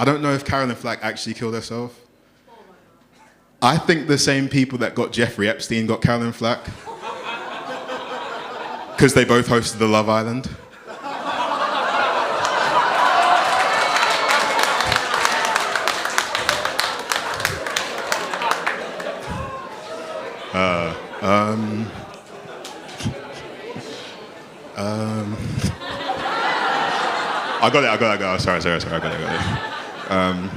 don't know if Carolyn Flack actually killed herself. I think the same people that got Jeffrey Epstein got Carolyn Flack. Because they both hosted the Love Island. I got it. Sorry, I got it.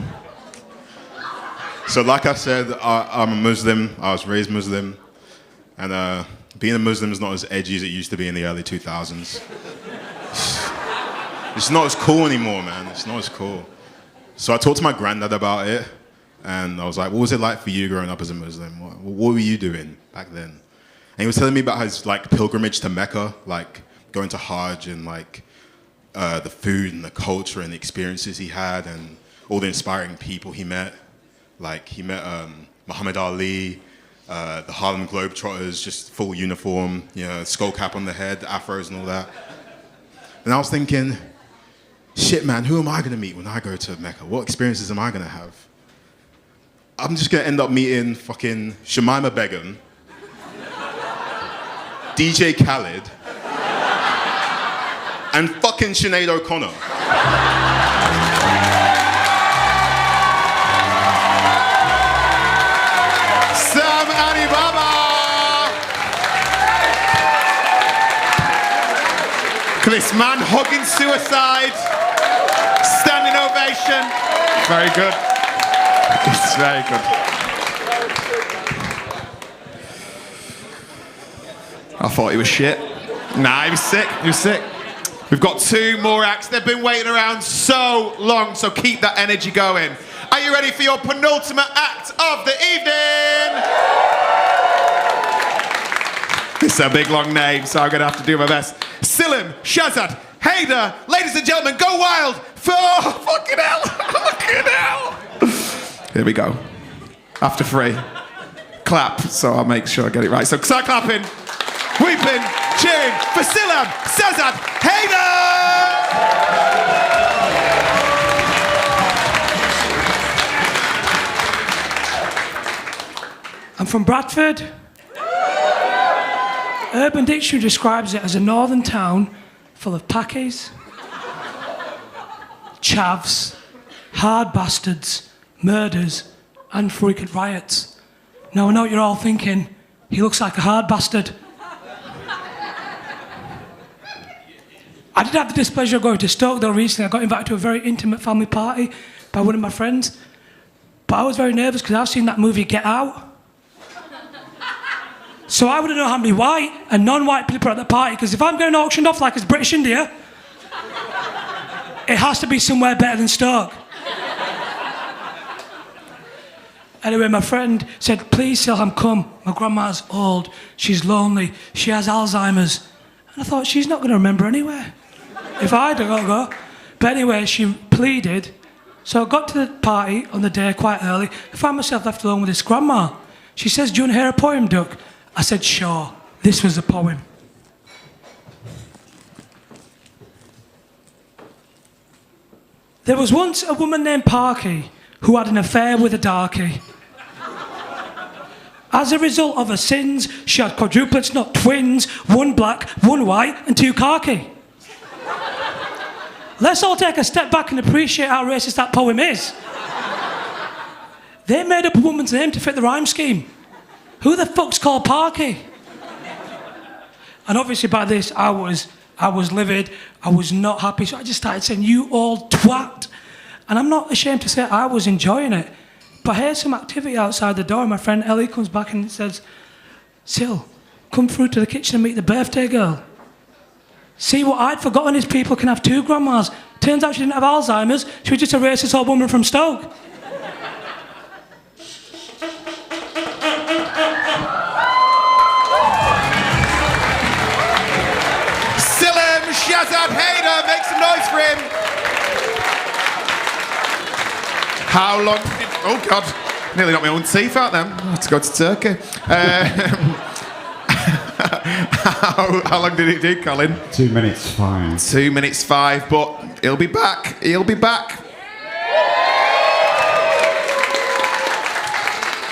So like I said, I'm a Muslim. I was raised Muslim. And being a Muslim is not as edgy as it used to be in the early 2000s. It's not as cool anymore, man. It's not as cool. So I talked to my granddad about it. And I was like, what was it like for you growing up as a Muslim? What were you doing back then? And he was telling me about his like pilgrimage to Mecca, like going to Hajj and like the food and the culture and the experiences he had and all the inspiring people he met. Like he met Muhammad Ali, the Harlem Globetrotters, just full uniform, skull cap on the head, the afros and all that. And I was thinking, shit man, who am I gonna meet when I go to Mecca? What experiences am I gonna have? I'm just gonna end up meeting fucking Shamima Begum, DJ Khaled, and fucking Sinead O'Connor. Sam Alibaba! This man hugging suicide, standing ovation. Very good. It's very good. I thought he was shit. Nah, he was sick. We've got 2 more acts. They've been waiting around so long, so keep that energy going. Are you ready for your penultimate act of the evening? It's a big long name, so I'm going to have to do my best. Silim, Shazad, Hader, ladies and gentlemen, go wild for... fucking hell. Here we go. After 3. Clap, so I'll make sure I get it right. So start clapping, weeping, cheering for Silam, Shazad, Hader! I'm from Bradford. Urban Dictionary describes it as a northern town full of packies, chavs, hard bastards, murders, and frequent riots. Now I know what you're all thinking. He looks like a hard bastard. I did have the displeasure of going to Stoke though recently. I got invited to a very intimate family party by one of my friends. But I was very nervous because I've seen that movie Get Out. So I want to know how many white and non-white people are at the party, because if I'm getting auctioned off like it's British India, it has to be somewhere better than Stoke. Anyway, my friend said, please, Silham, come. My grandma's old, she's lonely, she has Alzheimer's. And I thought, she's not going to remember anywhere. If I don't go. But anyway, she pleaded. So I got to the party on the day quite early. I found myself left alone with this grandma. She says, do you want to hear a poem, Duck? I said, sure. This was the poem. There was once a woman named Parky who had an affair with a darkie. As a result of her sins, she had quadruplets, not twins, one black, one white, and two khaki. Let's all take a step back and appreciate how racist that poem is. They made up a woman's name to fit the rhyme scheme. Who the fuck's called Parky? And obviously by this, I was livid, I was not happy, so I just started saying, you old twat. And I'm not ashamed to say I was enjoying it. But I heard some activity outside the door, and my friend Ellie comes back and says, Sil, come through to the kitchen and meet the birthday girl. See, what I'd forgotten is people can have two grandmas. Turns out she didn't have Alzheimer's, she was just a racist old woman from Stoke. Silam Shazad Hader, make some noise for him. How long did... Oh, God. Nearly got my own teeth out then. I had to go to Turkey. How long did it do, Colin? 2 minutes 5. 2 minutes 5, but he'll be back. He'll be back.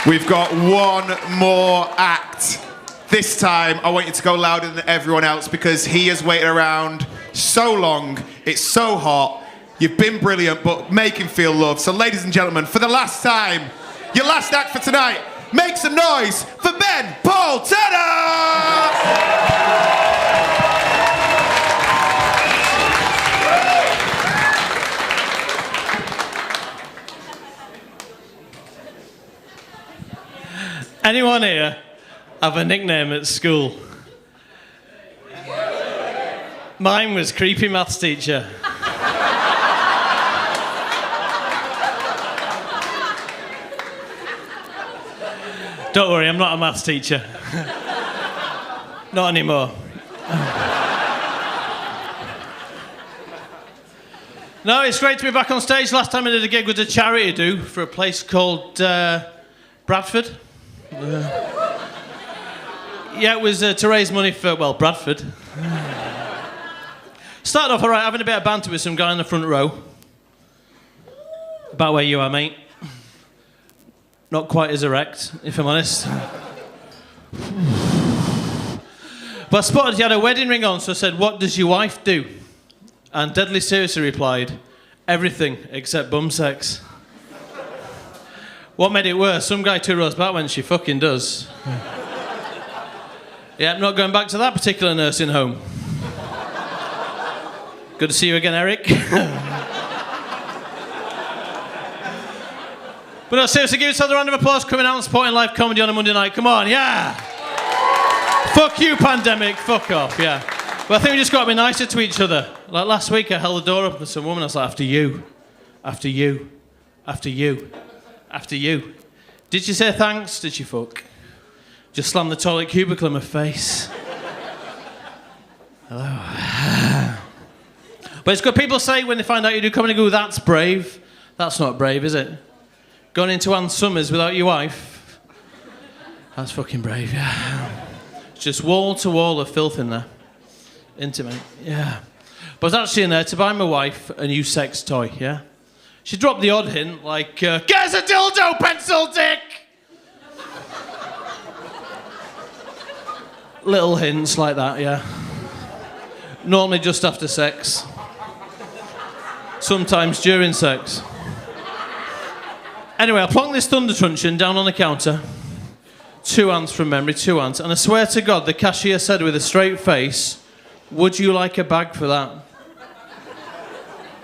We've got one more act. This time, I want you to go louder than everyone else because he has waited around so long. It's so hot. You've been brilliant, but make him feel loved. So, ladies and gentlemen, for the last time, your last act for tonight, make some noise for Ben Paul Turner! Anyone here have a nickname at school? Mine was Creepy Maths Teacher. Don't worry, I'm not a maths teacher. Not anymore. No, it's great to be back on stage. Last time I did a gig was a charity do for a place called Bradford. Yeah, it was to raise money for, well, Bradford. Started off all right, having a bit of banter with some guy in the front row. About where you are, mate. Not quite as erect, if I'm honest. But I spotted he had a wedding ring on, so I said, what does your wife do? And deadly seriously replied, everything except bum sex. What made it worse? Some guy 2 rows back went, she fucking does. Yeah, I'm not going back to that particular nursing home. Good to see you again, Eric. But no, seriously, give yourself a round of applause coming out and supporting live comedy on a Monday night. Come on, yeah. Fuck you, pandemic. Fuck off, yeah. But I think we just got to be nicer to each other. Like last week, I held the door up to some woman. I was like, after you, after you, after you, after you. Did she say thanks? Did she fuck? Just slammed the toilet cubicle in my face. Hello. But it's good. People say when they find out you do comedy, go, that's brave. That's not brave, is it? Going into Ann Summers without your wife? That's fucking brave, yeah. It's just wall to wall of filth in there. Intimate, yeah. But I was actually in there to buy my wife a new sex toy, yeah? She dropped the odd hint, like, get us a dildo, pencil dick! Little hints like that, yeah. Normally just after sex. Sometimes during sex. Anyway, I plonked this thunder truncheon down on the counter. 2 ants from memory, 2 ants. And I swear to God, the cashier said with a straight face, "Would you like a bag for that?"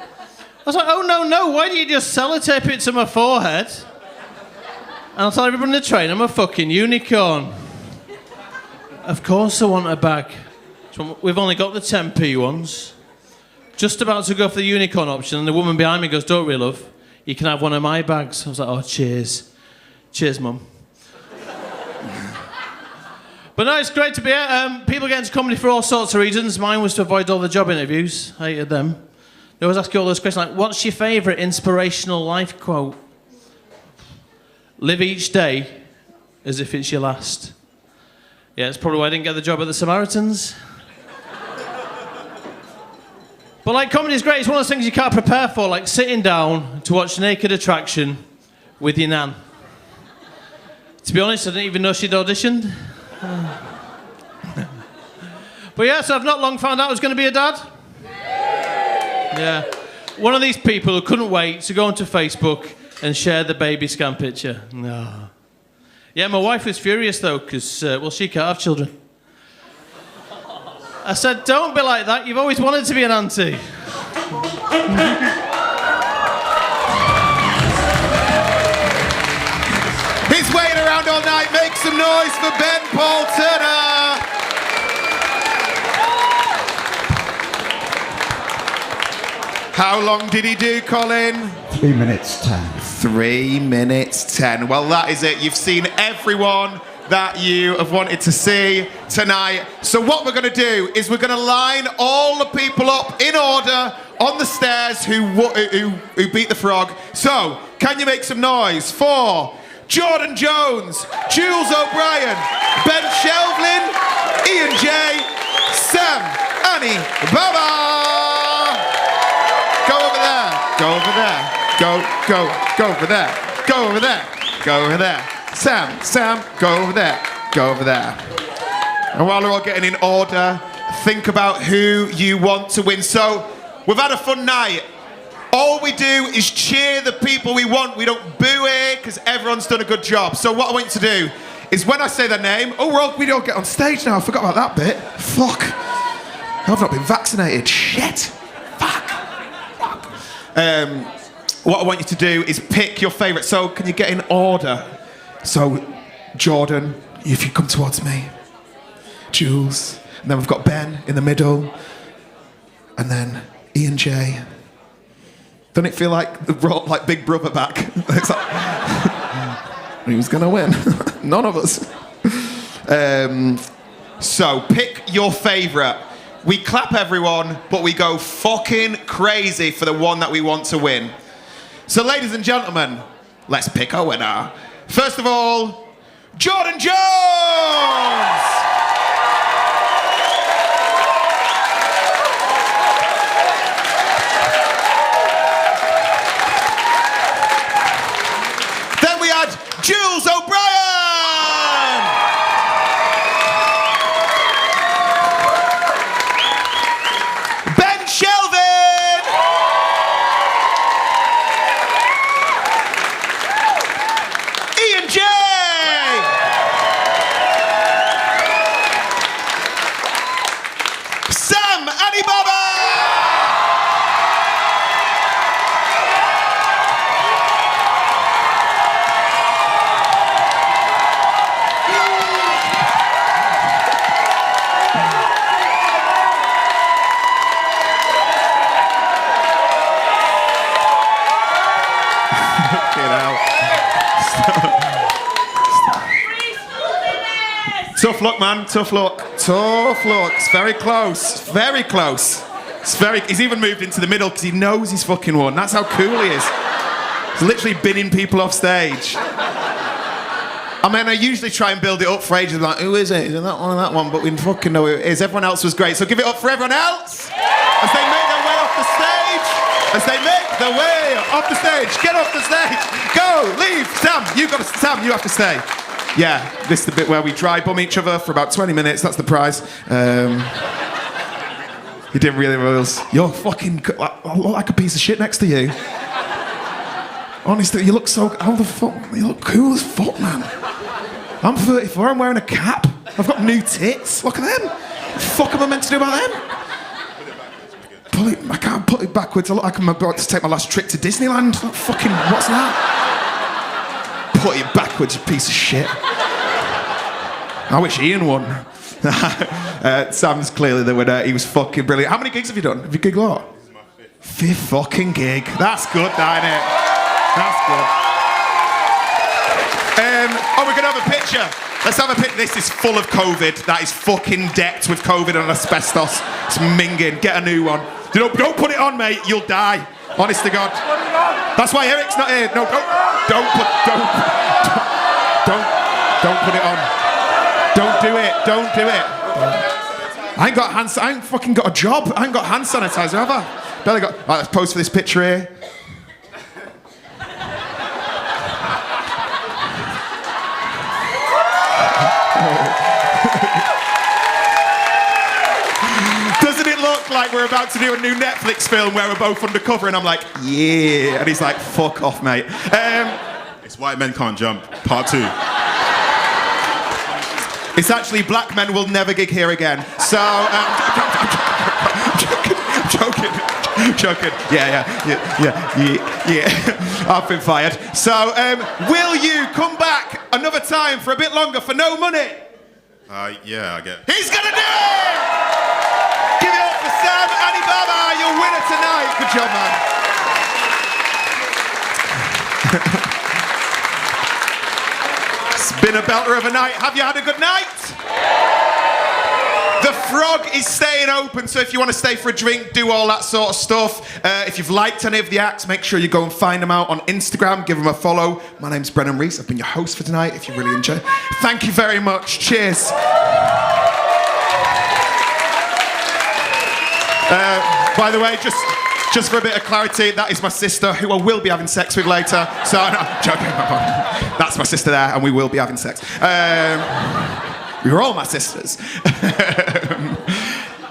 I was like, "Oh, no, why do you just sellotape it to my forehead? And I'll tell everybody in the train I'm a fucking unicorn." Of course I want a bag. So we've only got the 10p ones. Just about to go for the unicorn option, and the woman behind me goes, "Don't worry, love. You can have one of my bags." I was like, "Oh, cheers. Cheers, Mum." But no, it's great to be here. People get into comedy for all sorts of reasons. Mine was to avoid all the job interviews. I hated them. They always ask you all those questions like, what's your favourite inspirational life quote? Live each day as if it's your last. Yeah, it's probably why I didn't get the job at the Samaritans. But like, comedy's great. It's one of those things you can't prepare for, like sitting down to watch Naked Attraction with your nan. To be honest, I didn't even know she'd auditioned. But yeah, so I've not long found out I was going to be a dad. Yeah. One of these people who couldn't wait to go onto Facebook and share the baby scan picture. No. Yeah, my wife was furious though, because, well, she can't have children. I said, "Don't be like that. You've always wanted to be an auntie." He's waiting around all night. Make some noise for Ben Paul Turner. How long did he do, Colin? 3 minutes 10. 3 minutes 10. Well, that is it. You've seen everyone that you have wanted to see tonight. So what we're going to do is we're going to line all the people up in order on the stairs who beat the frog. So, can you make some noise for Jordan Jones, Jules O'Brien, Ben Shevlin, Ian J, Sam, Annie, Baba. Go over there. Go over there. Go over there. Go over there. Go over there. Sam, go over there. Go over there. And while we're all getting in order, think about who you want to win. So, we've had a fun night. All we do is cheer the people we want. We don't boo it, because everyone's done a good job. So what I want you to do is when I say their name, we don't get on stage now. I forgot about that bit. Fuck. I've not been vaccinated. Shit. Fuck. What I want you to do is pick your favourite. So can you get in order? So, Jordan, if you come towards me. Jules. And then we've got Ben in the middle. And then Ian J. Doesn't it feel like the brought like Big Brother back? It's like, who's gonna win? None of us. So pick your favourite. We clap everyone, but we go fucking crazy for the one that we want to win. So ladies and gentlemen, let's pick our winner. First of all, Jordan Jones! Jules O'Brien! Ben Shevlin! Ian J! Sam Anibaba! Tough luck, man. Tough luck. Tough luck. It's very close. Very close. He's even moved into the middle because he knows he's fucking won. That's how cool he is. He's literally binning people off stage. I mean, I usually try and build it up for ages. Like, who is it? Is it that one or that one? But we fucking know who it is. Everyone else was great. So give it up for everyone else as they make their way off the stage. As they make their way off the stage. Get off the stage. Go. Leave. Sam, you have to stay. Yeah, this is the bit where we dry bum each other for about 20 minutes. That's the prize. You didn't really realize. You're fucking... I look like a piece of shit next to you. Honestly, you look so... How the fuck... You look cool as fuck, man. I'm 34, I'm wearing a cap. I've got new tits. Look at them. What the fuck am I meant to do about them? I can't put it backwards. I look like I'm about to take my last trip to Disneyland. What fucking... What's that? Put it backwards, you piece of shit. I wish Ian won. Sam's clearly the winner. He was fucking brilliant. How many gigs have you done? Have you gigged a lot? This is my fifth fucking gig. That's good, that, innit? That's good. We're going to have a picture. Let's have a picture. This is full of COVID. That is fucking decked with COVID and asbestos. It's minging. Get a new one. Don't put it on, mate. You'll die. Honest to God. That's why Eric's not here. No, don't put it on. Don't do it. Don't do it. I ain't fucking got a job. I ain't got hand sanitizer, have I? Barely got. Right, let's pose for this picture here. Doesn't it look like we're about to do a new Netflix film where we're both undercover and I'm like, yeah, and he's like, fuck off, mate. It's White Men Can't Jump, part 2. It's actually Black Men Will Never Gig Here Again. So, I'm joking. Yeah. I've been fired. So, will you come back another time for a bit longer for no money? Yeah, I get it. He's gonna do it! Give it up for Sam Anibaba, your winner tonight. Good job, man. It's been a belter of a night. Have you had a good night? The Frog is staying open, so if you want to stay for a drink, do all that sort of stuff. If you've liked any of the acts, make sure you go and find them out on Instagram. Give them a follow. My name's Brennan Reese. I've been your host for tonight, if you really enjoy. Thank you very much. Cheers. By the way, just for a bit of clarity, that is my sister, who I will be having sex with later. So, no, I'm joking. That's my sister there, and we will be having sex. You're all my sisters.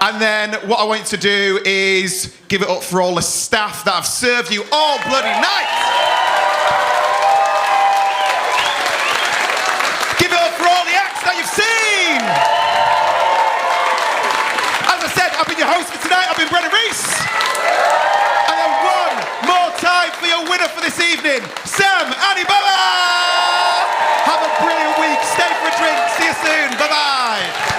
And then what I want you to do is give it up for all the staff that have served you all bloody night. Give it up for all the acts that you've seen. As I said, I've been your host for tonight. I've been Brennan Reese. And then one more time for your winner for this evening, Sam Anibaba. Have a brilliant week. Stay for a drink. See you soon. Bye-bye.